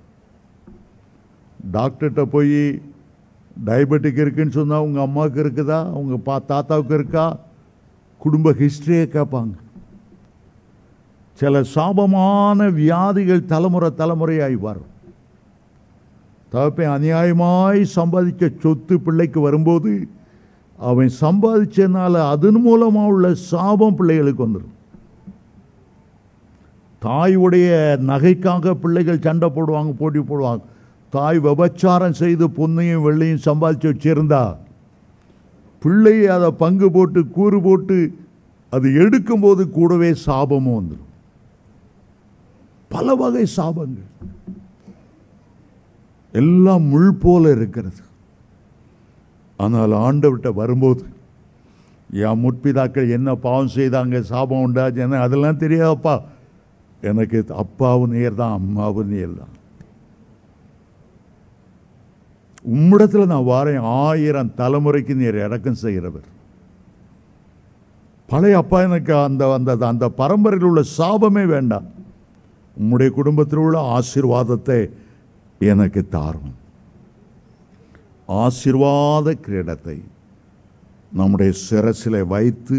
டாக்டர்கிட்ட போய் டயபெட்டிக் இருக்குன்னு சொன்னா உங்க அம்மாவுக்கு இருக்குதா, உங்க தாத்தாவுக்கு இருக்கா, குடும்ப ஹிஸ்டரியை கேட்பாங்க. சில சாபமான வியாதிகள் தலைமுறையாய் வரும். தகப்பன் அநியாயமாய் சம்பாதிக்க சொத்து பிள்ளைக்கு வரும்போது அவன் சம்பாதிச்சதுனால அதன் மூலமாக உள்ள சாபம் பிள்ளைகளுக்கு வந்துடும். தாயுடைய நகைக்காக பிள்ளைகள் சண்டை போடுவாங்க, போட்டி போடுவாங்க. தாய் விபச்சாரம் செய்து பொன்னையும் வெள்ளையும் சம்பாதிச்சு வச்சிருந்தா பிள்ளையை அதை பங்கு போட்டு கூறு போட்டு அது எடுக்கும்போது கூடவே சாபமும் வந்துடும். பல வகை சாபங்கள் எல்லாம் முள் போல இருக்கிறது. ஆனால் ஆண்டவர்கிட்ட வரும்போது என் முற்பிதாக்கள் என்ன பாவம் செய்தாங்க, சாபம் உண்டாச்சு, என்ன அதெல்லாம் தெரியாதப்பா. எனக்கு அப்பாவும் நேர் தான், அம்மாவும் நேர் தான். உம்மிடத்தில் நான் வாரேன், 1000 தலைமுறைக்கு நீர் இறக்கம் செய்கிறவர். பழைய அப்பா எனக்கு அந்த அந்த பரம்பரையில் உள்ள சாபமே வேண்டாம், உம்முடைய குடும்பத்தில் உள்ள ஆசீர்வாதத்தை எனக்கு தாரும். ஆசீர்வாத கிரீடத்தை நம்முடைய சிரசிலே வைத்து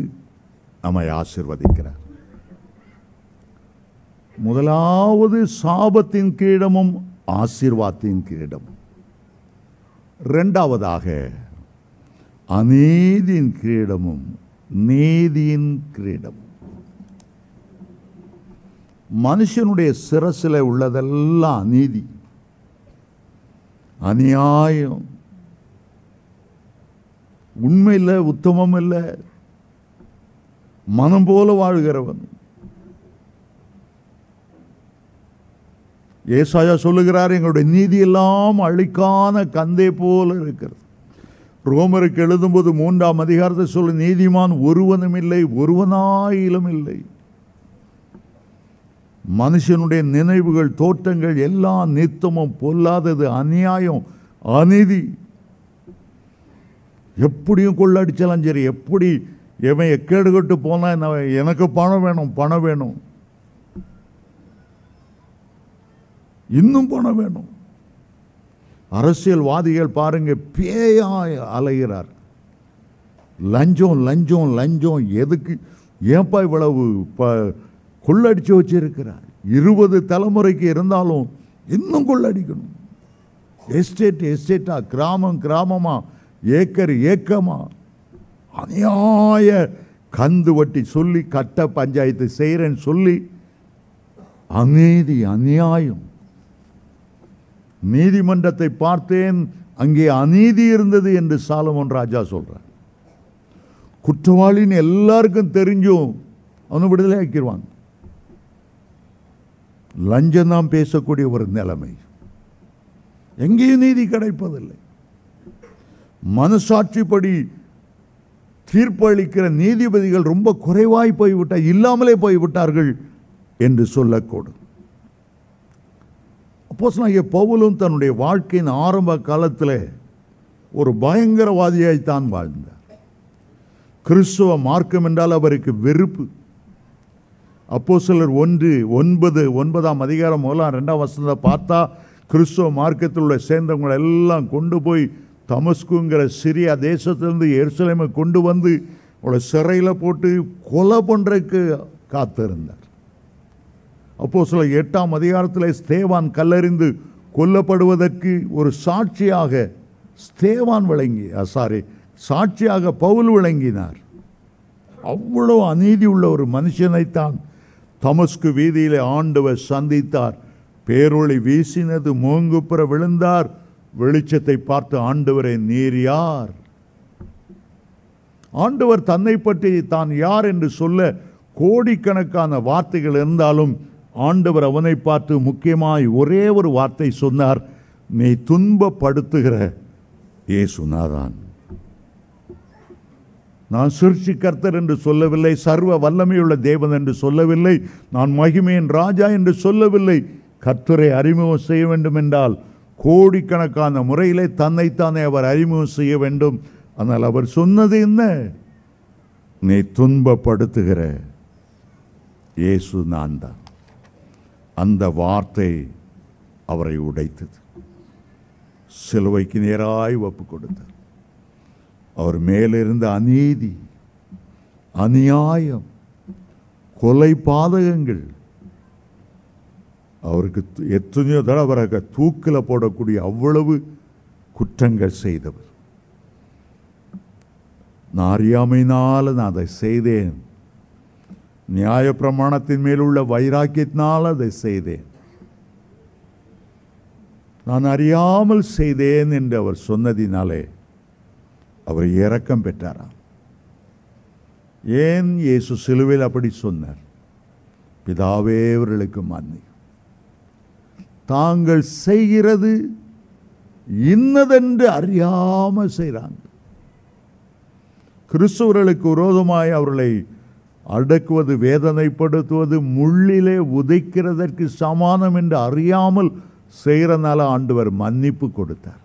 நம்மை ஆசீர்வதிக்கிறார். முதலாவது சாபத்தின் கிரீடமும் ஆசீர்வாதத்தின் கிரீடமும். இரண்டாவதாக அநீதியின் கிரீடமும் நீதியின் கிரீடமும். மனுஷனுடைய சிரசில் உள்ளதெல்லாம் அநீதி, அநியாயம், உண்மை இல்லை, உத்தமம் இல்லை, மனம் போல வாழ்கிறவன். ஏசாயா சொல்லுகிறார், எங்களுடைய நீதி எல்லாம் அழிக்கான கந்தை போல இருக்கிறது. ரோமருக்கு எழுதும்போது 3ஆம் அதிகாரத்தை சொல்ல, நீதிமான் ஒருவனும் இல்லை, ஒருவனாயிலும் இல்லை. மனுஷனுடைய நினைவுகள் தோற்றங்கள் எல்லாம் நித்தமும் பொல்லாதது, அநியாயம், அநீதி. எப்படியும் கொள்ளடிச்சாலும் சரி, எப்படி எவன் எக்கேடு கட்டு போனா எனக்கு பணம் வேணும், பணம் வேணும், இன்னும் பணம் வேணும். அரசியல்வாதிகள் பாருங்க, பேயாய் அலைகிறார். லஞ்சம் லஞ்சம் லஞ்சம். எதுக்கு? ஏன்பா இவ்வளவு கொள்ளடிச்சு வச்சிருக்கிறார்? 20 தலைமுறைக்கு இருந்தாலும் இன்னும் கொள்ளடிக்கணும். எஸ்டேட்டா, கிராமம் கிராமமா, ஏக்கர் ஏக்கமா, அநியாய கந்து வட்டி சொல்லி கட்ட பஞ்சாயத்து செய்கிறேன்னு சொல்லி அநீதி, அநியாயம். நீதிமன்றத்தை பார்த்தேன், அங்கே அநீதி இருந்தது என்று சாலமோன் ராஜா சொல்றார். குற்றவாளின்னு எல்லாருக்கும் தெரிஞ்சும் அவனை விடுதலை ஆக்கிடுவாங்க. லஞ்சம் தான் பேசக்கூடிய ஒரு நிலைமை. எங்கேயும் நீதி கிடைப்பதில்லை. மனசாட்சிப்படி தீர்ப்பளிக்கிற நீதிபதிகள் ரொம்ப குறைவாய் போய்விட்டார், இல்லாமலே போய்விட்டார்கள் என்று சொல்லக்கூடும். அப்போஸ்தலனாகிய பவுலும் தன்னுடைய வாழ்க்கையின் ஆரம்ப காலத்தில் ஒரு பயங்கரவாதியாய்த்தான் வாழ்ந்தார். கிறிஸ்துவ மார்க்கம் என்றால் அவருக்கு வெறுப்பு. அப்போஸ்தலர் 1:9 அதிகாரம் 1-2 வசனத்தை பார்த்தா, கிறிஸ்துவ மார்க்கத்தில் உள்ள சேர்ந்தவங்களை எல்லாம் கொண்டு போய் தமஸ்குங்கிற சிரியா தேசத்திலிருந்து எருசலேமை கொண்டு வந்து அவளை சிறையில் போட்டு கொலை பண்ணுறதுக்கு காத்திருந்தார். அப்போஸ்தலர் 8ஆம் அதிகாரத்தில் ஸ்தேவான் கல்லெறிந்து கொல்லப்படுவதற்கு ஒரு சாட்சியாக சாட்சியாக பவுல் விளங்கினார். அவ்வளோ அநீதி உள்ள ஒரு மனுஷனைத்தான் தமஸ்கு வீதியிலே ஆண்டவர் சந்தித்தார். பேரொளி வீசினது, மூங்குப்புற விழுந்தார். வெளிச்சத்தை பார்த்து, ஆண்டவரை நீர் யார்? ஆண்டவர் தன்னை பற்றி தான் யார் என்று சொல்ல கோடிக்கணக்கான வார்த்தைகள் இருந்தாலும் ஆண்டவர் அவனை பார்த்து முக்கியமாய் ஒரே ஒரு வார்த்தை சொன்னார், நீ துன்பப்படுத்துகிற இயேசுநாதான். நான் சிருஷ்டிகர்த்தர் என்று சொல்லவில்லை, சர்வ வல்லமையுள்ள தேவன் என்று சொல்லவில்லை, நான் மகிமையின் ராஜா என்று சொல்லவில்லை. கர்த்தரை அறிமுகம் செய்ய வேண்டும் என்றால் கோடிக்கணக்கான முறையிலே தன்னைத்தானே அவர் அறிமுகம் செய்ய வேண்டும். ஆனால் அவர் சொன்னது என்ன? நீ துன்பப்படுத்துகிற இயேசு நான் தான். அந்த வார்த்தை அவரை உடைத்தது. சிலுவைக்கு நேராய் ஒப்பு கொடுத்தார். அவர் மேலிருந்த அநியாயம், கொலை பாதகங்கள், அவருக்கு எத்தனையோ தடவை தூக்கில் போடக்கூடிய அவ்வளவு குற்றங்கள் செய்தவர். நான் அறியாமையினால் நான் அதை செய்தேன், நியாய பிரமாணத்தின் மேல் உள்ள வைராக்கியத்தினால் அதை செய்தேன், நான் அறியாமல் செய்தேன் என்று அவர் சொன்னதினாலே அவர் இரக்கம் பெற்றாராம். ஏன் இயேசு சிலுவையில் அப்படி சொன்னார்? பிதாவே அவர்களுக்கு மன்னி, தாங்கள் செய்கிறது இன்னதென்று அறியாமல் செய்கிறாங்க. கிறிஸ்தவர்களுக்கு விரோதமாய் அவர்களை அடக்குவது, வேதனைப்படுத்துவது, முள்ளிலே உதைக்கிறதற்கு சமானம் என்று அறியாமல் செய்கிறனால ஆண்டவர் மன்னிப்பு கொடுத்தார்.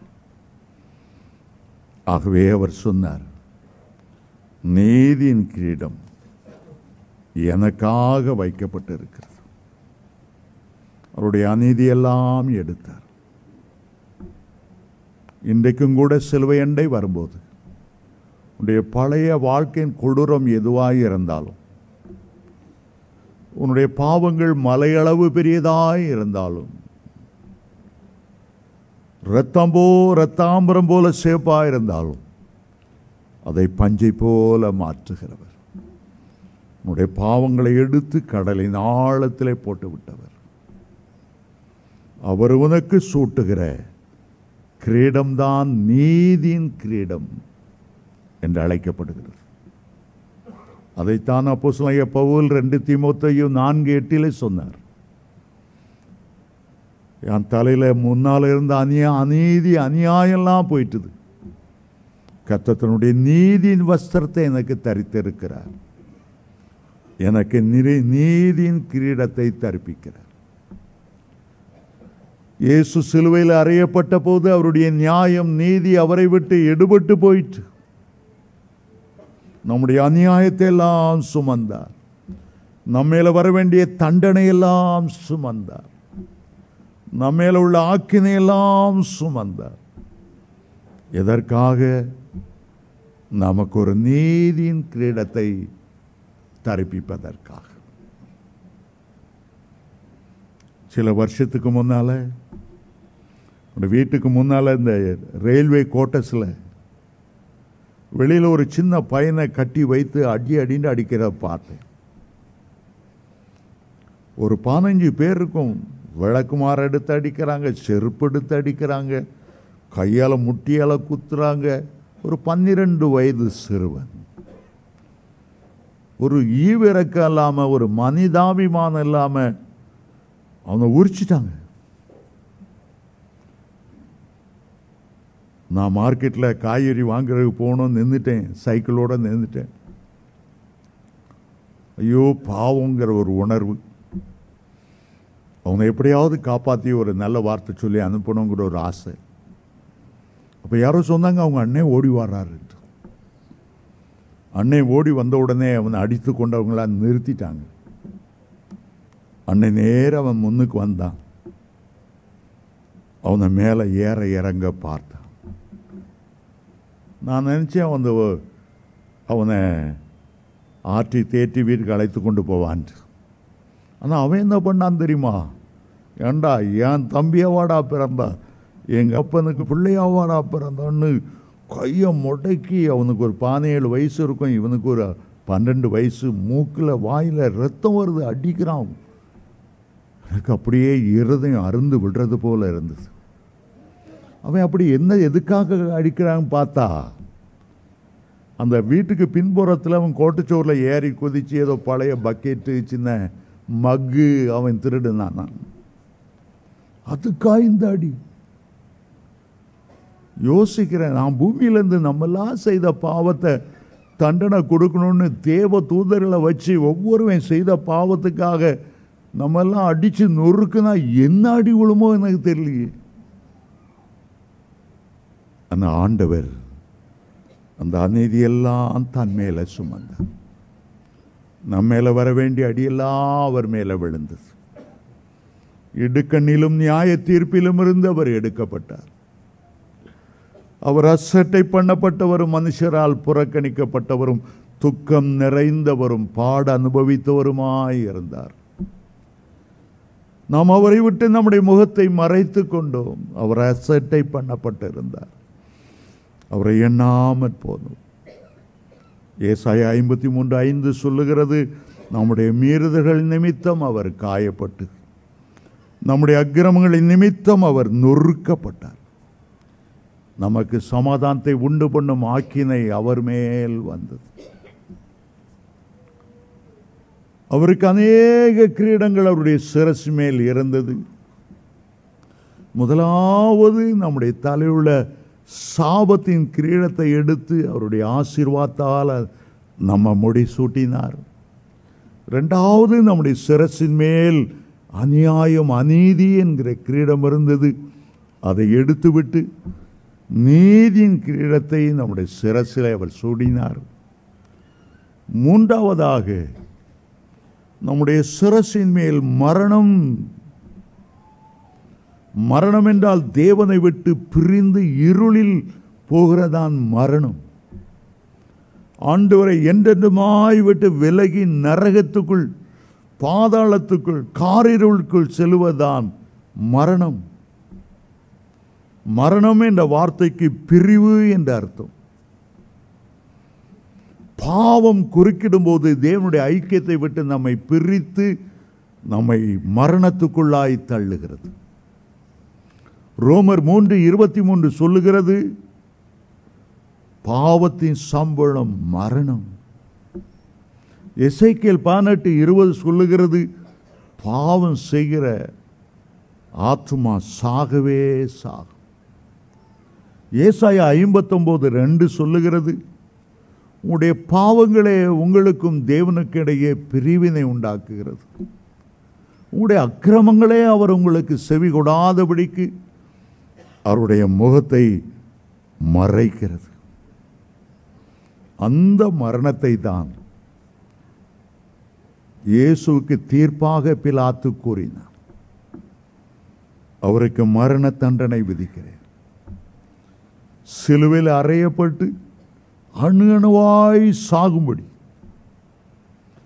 ஆகவே அவர் சொன்னார், நீதியின் கிரீடம் எனக்காக வைக்கப்பட்டிருக்கிறது. அவருடைய அநீதியெல்லாம் எடுத்தார். இன்றைக்கும் கூட சிலுவை அண்டை வரும்போது உன்னுடைய பழைய வாழ்க்கையின் கொடூரம் எதுவாக இருந்தாலும், உன்னுடைய பாவங்கள் மலையளவு பெரியதாய் இருந்தாலும், இரத்தாம்பரம் போல சேப்பாக இருந்தாலும், அதை பஞ்சை போல மாற்றுகிறவர், உன்னுடைய பாவங்களை எடுத்து கடலின் ஆழத்திலே போட்டு விட்டவர். அவர் உனக்கு சூட்டுகிற கிரீடம்தான் நீதியின் கிரீடம் என்று அழைக்கப்படுகிறது. அதைத்தான் அப்போஸ்தலனாகிய பவுல் 2 தீமோத்தேயு 4:8 சொன்னார். என் தலையில முன்னால் இருந்த அநீதி அநியாயம்லாம் போயிட்டுது, கர்த்தர் தன்னுடைய நீதியின் வஸ்திரத்தை எனக்கு தரித்திருக்கிறார், எனக்கு நீதியின் கிரீடத்தை தரிப்பிக்கிறார். இயேசு சிலுவையில் அறையப்பட்ட போது அவருடைய நியாயம், நீதி அவரை விட்டு எடுபட்டு போயிற்று. நம்முடைய அநியாயத்தை எல்லாம் சுமந்தார், நம்மேல வர வேண்டிய தண்டனை எல்லாம் சுமந்தார், நம்மேல உள்ள ஆக்கினை எல்லாம் சுமந்தார். எதற்காக? நமக்கு ஒரு நீதியின் கிரீடத்தை தரிப்பிப்பதற்காக. சில வருஷத்துக்கு முன்னால வீட்டுக்கு முன்னால இந்த ரயில்வே கோட்டஸில் வெளியில் ஒரு சின்ன பையனை கட்டி வைத்து அடின்னு அடிக்கிறத பார்த்தேன். ஒரு 15 பேர் இருக்கும். விளக்குமாறு எடுத்து அடிக்கிறாங்க, செருப்பு எடுத்து அடிக்கிறாங்க, கையால் முட்டியால் குத்துறாங்க. ஒரு 12 வயது சிறுவன், ஒரு ஈவிரக்கம் இல்லாமல், ஒரு மனிதாபிமானம் இல்லாமல் அவனை உரிச்சிட்டாங்க. நான் மார்க்கெட்டில் காய்கறி வாங்குறதுக்கு போகணும், நின்றுட்டேன், சைக்கிளோடு நின்றுட்டேன். ஐயோ பாவங்கிற ஒரு உணர்வு. அவனை எப்படியாவது காப்பாற்றி ஒரு நல்ல வார்த்தை சொல்லி அனுப்பணுங்கிற ஒரு ஆசை. அப்போ யாரோ சொன்னாங்க அவங்க அண்ணன் ஓடி வர்றாரு. அண்ணன் ஓடி வந்த உடனே அவனை அடித்து கொண்டவங்களாம் நிறுத்திட்டாங்க. அண்ணன் நேரம் அவன் முன்னுக்கு வந்தான். அவனை மேலே ஏற இறங்க பார்த்தான். நான் நினச்சேன் அவனை ஆற்றி தேற்றி வீட்டுக்கு அழைத்து கொண்டு போவான்ட்டு. ஆனால் அவன் என்ன பண்ணான் தெரியுமா? ஏண்டா என் தம்பியாவாடா பிறந்தா, எங்கள் அப்பனுக்கு பிள்ளையாவாடா பிறந்தான்னு கையை முடக்கி, அவனுக்கு ஒரு 17 வயசு இருக்கும், இவனுக்கு ஒரு 12 வயசு, மூக்கில் வாயில் ரத்தம் வருது, அடிக்கிறான். எனக்கு அப்படியே இருதயம் அருந்து விடுறது போல இருந்தது. அவன் அப்படி என்ன எதுக்காக அடிக்கிறான்னு பார்த்தா, அந்த வீட்டுக்கு பின்புறத்தில் அவன் கோட்டுச்சோரில் ஏறி குதித்து ஏதோ பழைய பக்கெட்டு சின்ன மக்கு அவன் திருடுனான். அதுக்கா இந்த அடி? யோசிக்கிறேன், நான் பூமியிலேருந்து நம்மெல்லாம் செய்த பாவத்தை தண்டனை கொடுக்கணும்னு தேவ தூதர்களை வச்சு ஒவ்வொருவன் செய்த பாவத்துக்காக நம்மெல்லாம் அடித்து நொறுக்குனா என்ன அடி விழுமோ எனக்கு தெரியலையே. அந்த ஆண்டவர் அந்த அநீதியெல்லாம் தன் மேலே சுமந்தார். நம்ம மேலே வர வேண்டிய அடியெல்லாம் அவர் மேலே விழுந்தது. இடுக்கண்ணிலும் நியாய தீர்ப்பிலும் இருந்து அவர் எடுக்கப்பட்டார். அவர் அசட்டை பண்ணப்பட்டவரும், மனுஷரால் புறக்கணிக்கப்பட்டவரும், துக்கம் நிறைந்தவரும் பாட அனுபவித்தவருமாய் இருந்தார். நாம் அவரை விட்டு நம்முடைய முகத்தை மறைத்து கொண்டோம். அவர் அசட்டை பண்ணப்பட்டிருந்தார். அவரை எண்ணாமற் போனோம். ஏசாயா 53:5 சொல்லுகிறது, நம்முடைய மீறுதல்கள் நிமித்தம் அவர் காயப்பட்டு, நம்முடைய அக்கிரமங்களின் நிமித்தம் அவர் நொறுக்கப்பட்டார். நமக்கு சமாதானத்தை உண்டு பண்ணும் ஆக்கினை அவர் மேல் வந்தது. அவருக்கு அநேக கிரீடங்கள் அவருடைய சிரசு மேல் இருந்தது. முதலாவது நம்முடைய தலையுள்ள சாபத்தின் கிரீடத்தை எடுத்து அவருடைய ஆசீர்வாதத்தால் நம்ம முடி சூட்டினார். இரண்டாவது நம்முடைய சிரசின் மேல் அநியாயம் அநீதி என்கிற கிரீடம் இருந்தது. அதை எடுத்துவிட்டு நீதியின் கிரீடத்தை நம்முடைய சிரசில் அவர் சூடினார். மூன்றாவதாக நம்முடைய சிரசின் மேல் மரணம், மரணம் என்றால் தேவனை விட்டு பிரிந்து இருளில் போகிறதான் மரணம். ஆண்டவரை என்றென்றுமாய் விட்டு விலகி நரகத்துக்குள், பாதாளத்துக்குள், காரிருளுக்குள் செல்வதுதான் மரணம். மரணம் என்ற வார்த்தைக்கு பிரிவு என்ற அர்த்தம். பாவம் குறுக்கிடும் போது தேவனுடைய ஐக்கியத்தை விட்டு நம்மை பிரித்து நம்மை மரணத்துக்குள்ளாய் தள்ளுகிறது. ரோமர் 3:23 சொல்லுகிறது, பாவத்தின் சம்பளம் மரணம். எசேக்கியேல் 18:20 சொல்லுகிறது, பாவம் செய்கிற ஆத்துமா சாகவே சாகும். ஏசாயா 59:2 சொல்லுகிறது, உங்களுடைய பாவங்களே உங்களுக்கும் தேவனுக்கு இடையே பிரிவினை உண்டாக்குகிறது. உங்களுடைய அக்கிரமங்களே அவர் உங்களுக்கு செவி கொடாதபடிக்கு அவருடைய முகத்தை மறைக்கிறது. அந்த மரணத்தை தான் இயேசுவுக்கு தீர்ப்பாக பிலாத்து கூறினார். அவருக்கு மரண தண்டனை விதிக்கிறேன். சிலுவையில் அறையப்பட்டு அணு அணுவாய் சாகும்படி,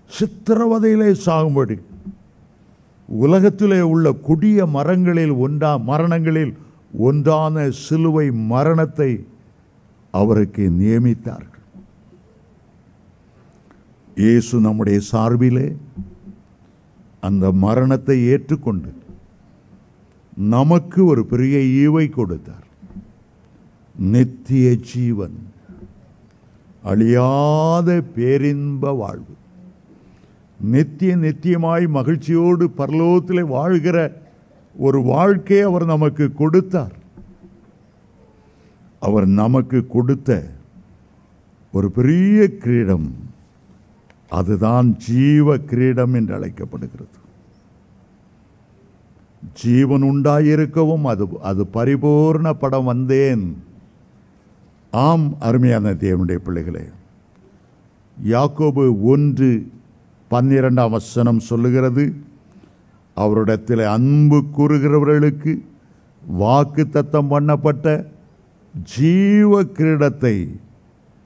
சித்திரவதையிலே சாகும்படி, உலகத்திலே உள்ள கொடிய மரணங்களில் ஒன்றான சிலுவை மரணத்தை அவருக்கு நியமித்தார்கள். இயேசு நம்முடைய சார்பிலே அந்த மரணத்தை ஏற்றுக்கொண்டு நமக்கு ஒரு பெரிய ஈவை கொடுத்தார். நித்திய ஜீவன், அழியாத பேரின்ப வாழ்வு, நித்தியமாய் மகிழ்ச்சியோடு பரலோகத்திலே வாழ்கிற ஒரு வாழ்க்கையை அவர் நமக்கு கொடுத்தார். அவர் நமக்கு கொடுத்த ஒரு பெரிய கிரீடம், அதுதான் ஜீவ கிரீடம் என்று அழைக்கப்படுகிறது. ஜீவன் உண்டாயிருக்கவும் அது பரிபூர்ணப்பட வந்தேன். ஆம், அருமையான தேவனுடைய பிள்ளைகளே, யாக்கோபு 1:12 சொல்லுகிறது, அவரிடத்தில் அன்பு கூறுகிறவர்களுக்கு வாக்கு தத்தம் பண்ணப்பட்ட ஜீவ கிரீடத்தை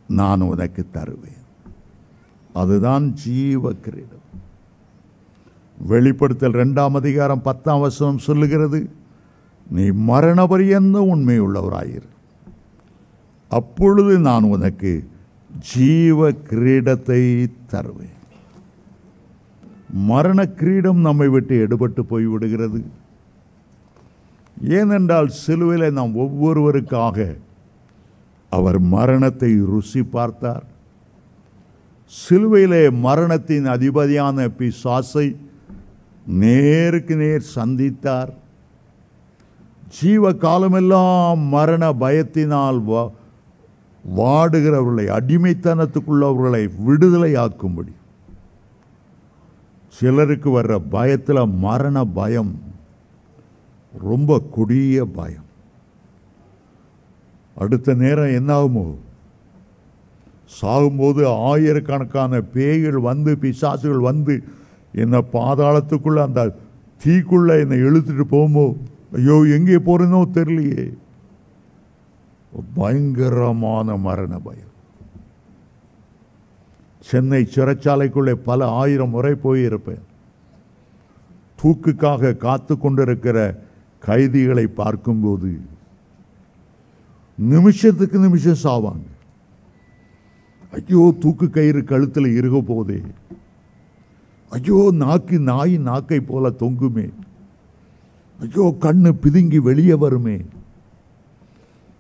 நான் உனக்கு தருவேன். அதுதான் ஜீவ கிரீடம். வெளிப்படுத்தல் 2:10 சொல்லுகிறது, நீ மரண பரியந்தம் உண்மையுள்ளவராயிரு, அப்பொழுது நான் உனக்கு ஜீவ கிரீடத்தை தருவேன். மரண கிரீடம் நம்மை விட்டு எடுபட்டு போய்விடுகிறது. ஏனென்றால் சிலுவையிலே நாம் ஒவ்வொருவருக்காக அவர் மரணத்தை ருசி பார்த்தார். சிலுவையிலே மரணத்தின் அதிபதியான பிசாசை நேருக்கு நேர் சந்தித்தார். ஜீவ காலமெல்லாம் மரண பயத்தினால் வாடுகிறவர்களை, அடிமைத்தனத்துக்குள்ளவர்களை விடுதலையாக்கும்படி. சிலருக்கு வர்ற பயத்தில் மரண பயம் ரொம்ப கொடிய பயம். அடுத்த நேரம் என்ன ஆகுமோ, சாகும்போது ஆயிரக்கணக்கான பேய்கள் வந்து, பிசாசுகள் வந்து என்னை பாதாளத்துக்குள்ள அந்த தீக்குள்ள என்னை இழுத்துட்டு போகுமோ, ஐயோ எங்கே போறேனோ தெரியலையே. பயங்கரமான மரண பயம். சென்னை சிறைச்சாலைக்குள்ளே பல ஆயிரம் முறை போயிருப்பேன். தூக்குக்காக காத்து கொண்டிருக்கிற கைதிகளை பார்க்கும்போது நிமிஷத்துக்கு நிமிஷம் சாவாங்க. ஐயோ, தூக்கு கயிறு கழுத்தில் இருக போதே, ஐயோ நாக்கு நாய் நாக்கை போல தொங்குமே, ஐயோ கண்ணு பிதுங்கி வெளியே வருமே,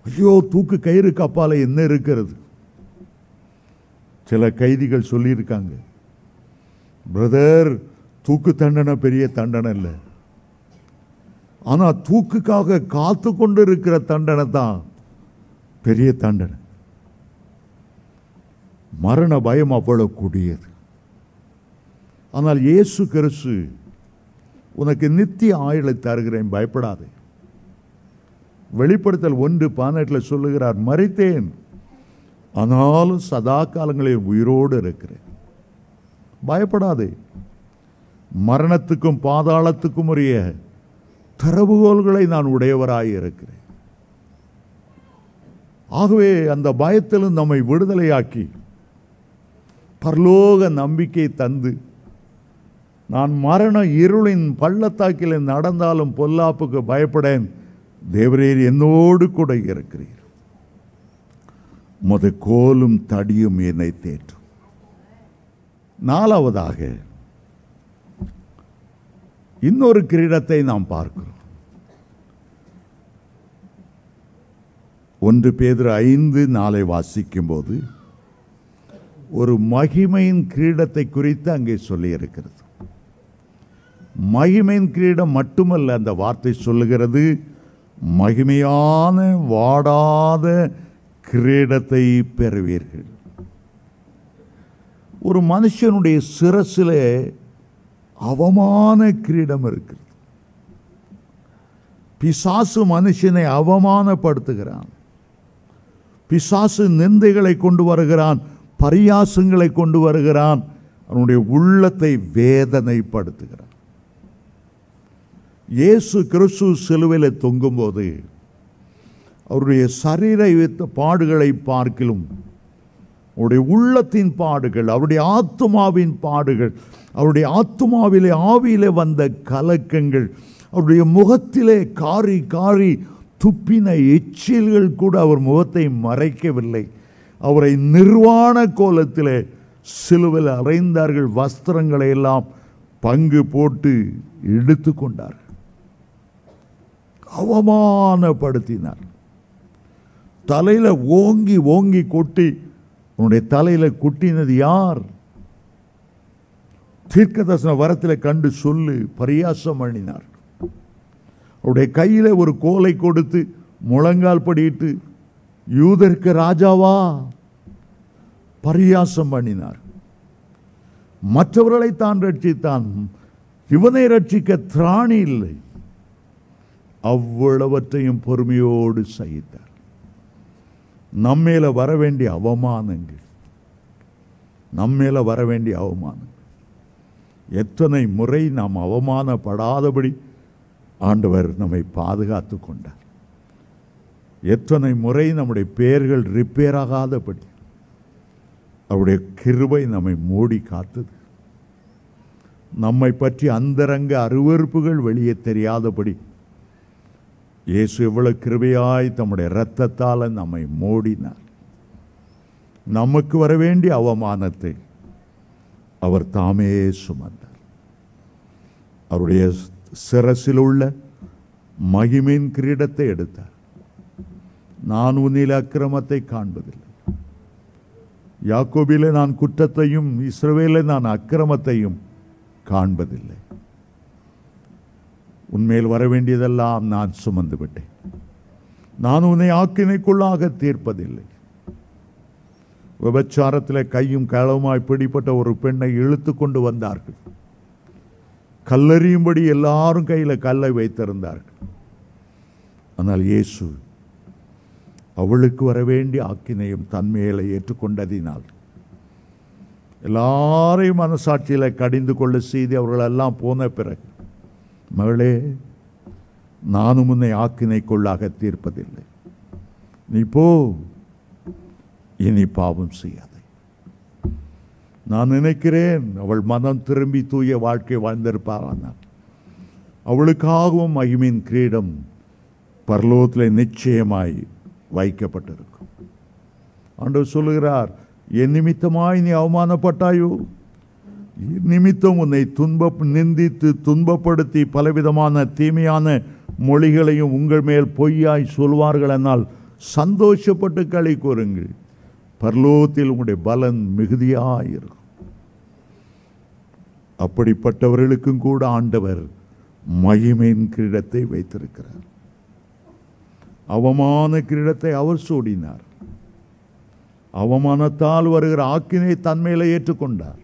ஐயோ தூக்கு கயிறுக்கு அப்பால என்ன இருக்கிறது. சில கைதிகள் சொல்லியிருக்காங்க, பிரதர் தூக்கு தண்டனை பெரிய தண்டனை இல்லை, ஆனா தூக்குக்காக காத்து கொண்டு இருக்கிற தண்டனை தான் பெரிய தண்டனை. மரண பயம் அவ்வளவு கூடியது. ஆனால் இயேசு கிறிஸ்து உனக்கு நித்திய ஆயுளை தருகிறேன், பயப்படாதே. வெளிப்படுத்தல் 1:18 சொல்லுகிறார், மரித்தேன் ஆனாலும் சதா காலங்களில் உயிரோடு இருக்கிறேன், பயப்படாதே. மரணத்துக்கும் பாதாளத்துக்கும் உரிய திறவுகோல்களை நான் உடையவராய் இருக்கிறேன். ஆகவே அந்த பயத்திலும் நம்மை விடுதலையாக்கி பரலோக நம்பிக்கை தந்து, நான் மரண இருளின் பள்ளத்தாக்கில் நடந்தாலும் பொல்லாப்புக்கு பயப்படேன், தேவரீர் என்னோடு கூட இருக்கிறீர், உமது கோலும் தடியும் என்னை தேற்றும். நாலாவதாக இன்னொரு கிரீடத்தை நாம் பார்க்கிறோம். 1 பேதுரு 5:4 வாசிக்கும் போது ஒரு மகிமையின் கிரீடத்தை குறித்து அங்கே சொல்லி இருக்கிறது. மகிமையின் கிரீடம் மட்டுமல்ல, அந்த வார்த்தை சொல்லுகிறது, மகிமையான வாடாத கிரீடத்தை பெறுவீர்கள். ஒரு மனுஷனுடைய சிரசிலே அவமான கிரீடம் இருக்கிறது. பிசாசு மனுஷனை அவமானப்படுத்துகிறான், பிசாசு நிந்தைகளை கொண்டு வருகிறான், பரியாசங்களை கொண்டு வருகிறான், அவனுடைய உள்ளத்தை வேதனைப்படுத்துகிறான். இயேசு கிறிஸ்து சிலுவையில் தொங்கும்போது அவருடைய சரீரை வைத்த பாடுகளை பார்க்கிலும் அவருடைய உள்ளத்தின் பாடுகள், அவருடைய ஆத்துமாவின் பாடுகள், அவருடைய ஆத்துமாவிலே ஆவியிலே வந்த கலக்கங்கள், அவருடைய முகத்திலே காரி காரி துப்பின எச்சில்கள் கூட அவர் முகத்தை மறைக்கவில்லை. அவரை நிர்வாண கோலத்திலே சிலுவையில் அறைந்தார்கள், வஸ்திரங்களை எல்லாம் பங்கு போட்டு எடுத்து கொண்டார், அவமானப்படுத்தினார். தலையில ஓங்கி ஓங்கி கொட்டி, உன்னுடைய தலையில கொட்டினது யார்? தீர்க்கதரிசன வரத்தில் கண்டு சொல்லு, பரியாசம் பண்ணினார். அவருடைய கையில ஒரு கோலை கொடுத்து முழங்கால் படியிட்டு, யூதருக்கு ராஜாவா, பரியாசம் பண்ணினார். மற்றவர்களை தான் ரட்சித்தான், இவனை ரட்சிக்க திராணி இல்லை. அவ்வளவற்றையும் பொறுமையோடு சகித்தார். நம்மேல வர வேண்டிய அவமானங்கள், நம்மேல வர வேண்டிய அவமானங்கள், எத்தனை முறை நாம் அவமானப்படாதபடி ஆண்டவர் நம்மை பாதுகாத்து கொண்டார். எத்தனை முறை நம்முடைய பெயர்கள் ரிப்பேர் ஆகாதபடி அவருடைய கிருபை நம்மை மூடி காத்தது. நம்மை பற்றி அந்தரங்க அருவருப்புகள் வெளியே தெரியாதபடி இயேசு எவ்வளவு கிருபையாய் தம்முடைய இரத்தத்தால் நம்மை மூடினார். நமக்கு வர வேண்டிய அவமானத்தை அவர் தாமே சுமந்தார். அவருடைய சிரசில் உள்ள மகிமையின் கிரீடத்தை எடுத்தார். நான் உன்னில் அக்கிரமத்தை காண்பதில்லை, யாக்கோபிலே நான் குற்றத்தையும் இஸ்ரவேலிலே நான் அக்கிரமத்தையும் காண்பதில்லை. உன்மேல் வர வேண்டியதெல்லாம் நான் சுமந்து விட்டேன், நான் உன்னை ஆக்கினைக்குள்ளாக தீர்ப்பதில்லை. விபச்சாரத்தில் கையும் களவுமாய் பிடிப்பட்ட ஒரு பெண்ணை இழுத்து கொண்டு வந்தார்கள். கல்லறியும்படி எல்லாரும் கையில் கல்லை வைத்திருந்தார்கள். ஆனால் இயேசு அவளுக்கு வர வேண்டிய ஆக்கினையும் தன்மையை ஏற்றுக்கொண்டதினால் எல்லாரையும் மனசாட்சியில் கடிந்து கொள்ள செய்து அவர்களெல்லாம் போன பிறகு, மகளே, நானும் உன்னை ஆக்கினைக்குள்ளாக தீர்ப்பதில்லை, நீ போ, இனி பாவம் செய்யாதே. நான் நினைக்கிறேன் அவள் மனம் திரும்பி தூய வாழ்க்கை வாழ்ந்திருப்பாள். அவளுக்காகவும் மகிமையின் கிரீடம் பரலோகத்தில் நிச்சயமாய் வைக்கப்பட்டிருக்கும். ஆண்டவர் சொல்லுகிறார், என் நிமித்தமாய் நீ அவமானப்பட்டாயோ, நிமித்தம் உன்னை நிந்தித்து துன்பப்படுத்தி பலவிதமான தீமையான மொழிகளையும் உங்கள் மேல் பொய்யாய் சொல்வார்கள், என்னால் சந்தோஷப்பட்டு களி கூறுங்கள், பரலோகத்தில் உங்களுடைய பலன் மிகுதியாயிருக்கும். அப்படிப்பட்டவர்களுக்கும் கூட ஆண்டவர் மகிமையின் கிரீடத்தை வைத்திருக்கிறார். அவமான கிரீடத்தை அவர் சூடினார். அவமானத்தால் வருகிற ஆக்கினை தன்மையில ஏற்றுக்கொண்டார்.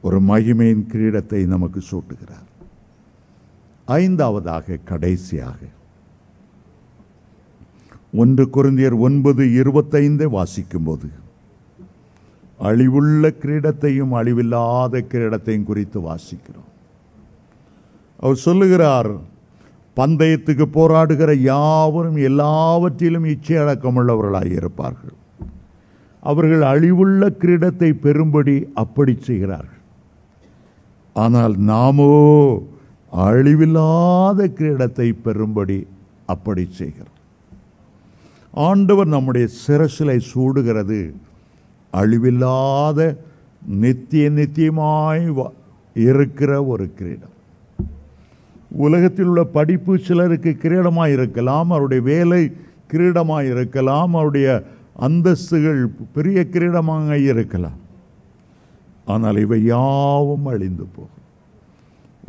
ஒரு மகிமையின் கிரீடத்தை நமக்கு சூட்டுகிறார். ஐந்தாவதாக, கடைசியாக 1 கொரிந்தியர் 9:25 வாசிக்கும் போது அழிவுள்ள கிரீடத்தையும் அழிவில்லாத கிரீடத்தையும் குறித்து வாசிக்கிறோம். அவர் சொல்லுகிறார், பந்தயத்துக்கு போராடுகிற யாவரும் எல்லாவற்றிலும் இச்சை அடக்கமுள்ளவர்களாக இருப்பார்கள். அவர்கள் அழிவுள்ள கிரீடத்தை பெறும்படி அப்படி செய்கிறார்கள். ஆனால் நாமோ அழிவில்லாத கிரீடத்தை பெறும்படி அப்படி செய்கிறோம். ஆண்டவர் நம்முடைய சிரசிலை சூடுகிறது அழிவில்லாத நித்தியமாய் இருக்கிற ஒரு கிரீடம். உலகத்தில் உள்ள படிப்பு சிலருக்கு கிரீடமாய் இருக்கலாம், அவருடைய வேலை கிரீடமாய் இருக்கலாம், அவருடைய அந்தஸ்துகள் பெரிய கிரீடமாக இருக்கலாம். ஆனால் இவை யாவும் அழிந்து போகும்.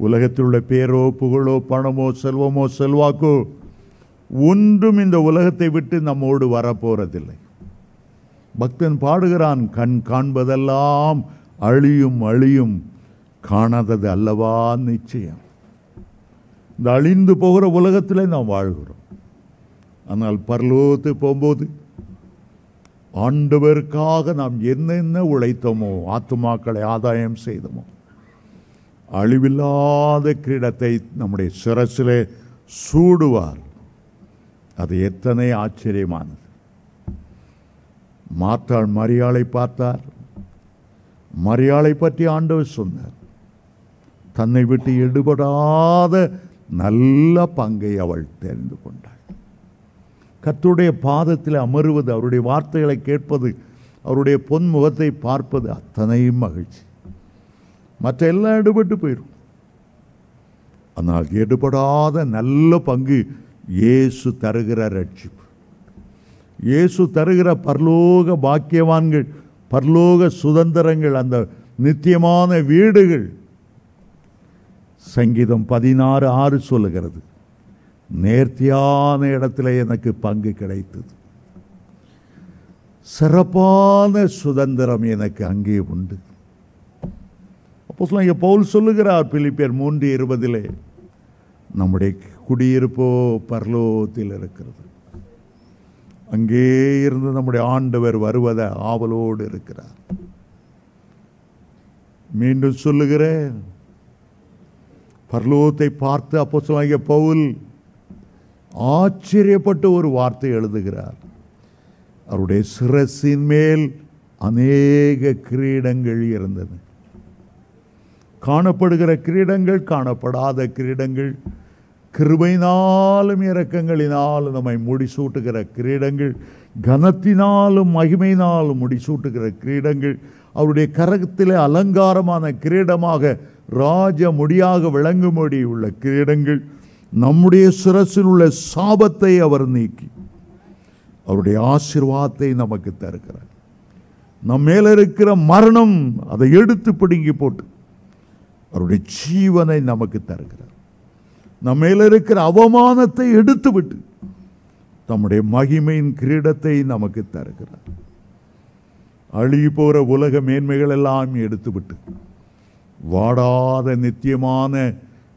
உலகத்தில் உள்ள பேரோ புகழோ பணமோ செல்வமோ செல்வாக்கோ ஒன்றும் இந்த உலகத்தை விட்டு நம்மோடு வரப்போறதில்லை. பக்தன் பாடுகிறான், கண் காண்பதெல்லாம் அழியும் அழியும், காணாதது அல்லவா நிச்சயம். இந்த அழிந்து போகிற உலகத்தில் நாம் வாழ்கிறோம். ஆனால் பரலோகத்துக்கு போகும்போது ஆண்டவருக்காக நாம் என்னென்ன உழைத்தோமோ, ஆத்துமாக்களை ஆதாயம் செய்தோமோ, அழிவில்லாத கிரீடத்தை நம்முடைய சிரசிலே சூடுவார். அது எத்தனை ஆச்சரியமானது. மார்த்தாள் மரியாளை பார்த்தார். மரியாளை பற்றி ஆண்டவர் சொன்னார், தன்னை விட்டு எடுபடாத நல்ல பங்கை அவள் தெரிந்து கொண்டாள். கர்த்தருடைய பாதத்தில் அமருவது, அவருடைய வார்த்தைகளை கேட்பது, அவருடைய பொன்முகத்தை பார்ப்பது அத்தனையும் மகிழ்ச்சி. மற்ற எல்லாம் எடுபட்டு போயிடும். ஆனால் எடுபடாத நல்ல பங்கு இயேசு தருகிற ரட்சிப்பு, இயேசு தருகிற பரலோக பாக்கியவான்கள், பரலோக சுதந்திரங்கள், அந்த நித்தியமான வீடுகள். சங்கீதம் 16:6 சொல்லுகிறது, நேர்த்தியான இடத்துல எனக்கு பங்கு கிடைத்தது, சிறப்பான சுதந்திரம் எனக்கு அங்கே உண்டு. அப்போஸ்தலனாகிய பவுல் சொல்லுகிறார் பிலிப்பியர் 3:20, நம்முடைய குடியிருப்போ பரலோகத்தில் இருக்கிறது, அங்கே இருந்து நம்முடைய ஆண்டவர் வருவத ஆவலோடு இருக்கிறார். மீண்டும் சொல்லுகிறேன், பரலோகத்தை பார்த்து அப்போஸ்தலனாகிய பவுல் ஆச்சரியப்பட்டு ஒரு வார்த்தை எழுதுகிறார், அவருடைய சிரசின் மேல் அநேக கிரீடங்கள் இருந்தது. காணப்படுகிற கிரீடங்கள், காணப்படாத கிரீடங்கள், கிருபையினாலும் இரக்கங்களினாலும் நம்மை முடிசூட்டுகிற கிரீடங்கள், கனத்தினாலும் மகிமையினாலும் முடிசூட்டுகிற கிரீடங்கள், அவருடைய கரத்திலே அலங்காரமான கிரீடமாக ராஜ முடியாக விளங்கும்படி உள்ள கிரீடங்கள், நம்முடைய சிரசில் உள்ள சாபத்தை அவர் நீக்கி அவருடைய ஆசீர்வாதத்தை நமக்கு தருகிறார். நம் மேல இருக்கிற மரணம் அதை எடுத்து பிடுங்கி போட்டு அவருடைய ஜீவனை நமக்கு தருகிறார். நம்ம மேல இருக்கிற அவமானத்தை எடுத்து விட்டு தம்முடைய மகிமையின் கிரீடத்தை நமக்கு தருகிறார். அழுகி போற உலக மேன்மைகள் எல்லாம் எடுத்து விட்டு வாடாத நித்தியமான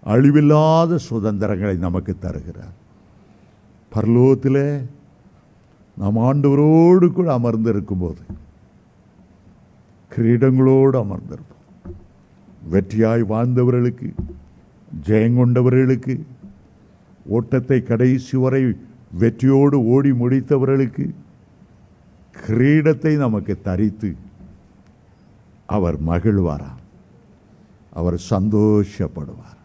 அழிவில்லாத சுதந்திரங்களை நமக்கு தருகிறார். பரலோகத்திலே நாம் ஆண்டவரோடு கூட அமர்ந்திருக்கும் போது கிரீடங்களோடு அமர்ந்திருப்போம். வெற்றியாய் வாழ்ந்தவர்களுக்கு, ஜெயங்கொண்டவர்களுக்கு, ஓட்டத்தை கடைசி வரை வெற்றியோடு ஓடி முடித்தவர்களுக்கு கிரீடத்தை நமக்கு தரித்து அவர் மகிழ்வாராம், அவர் சந்தோஷப்படுவார்.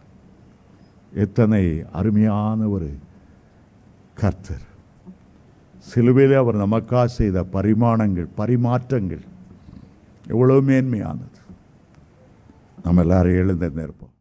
எத்தனை அருமையான ஒரு கர்த்தர்! சிலுவையிலே அவர் நமக்காக செய்த பரிமாற்றங்கள் எவ்வளவு மேன்மையானது. நம்ம எல்லாரும் எழுந்து நிற்போம்.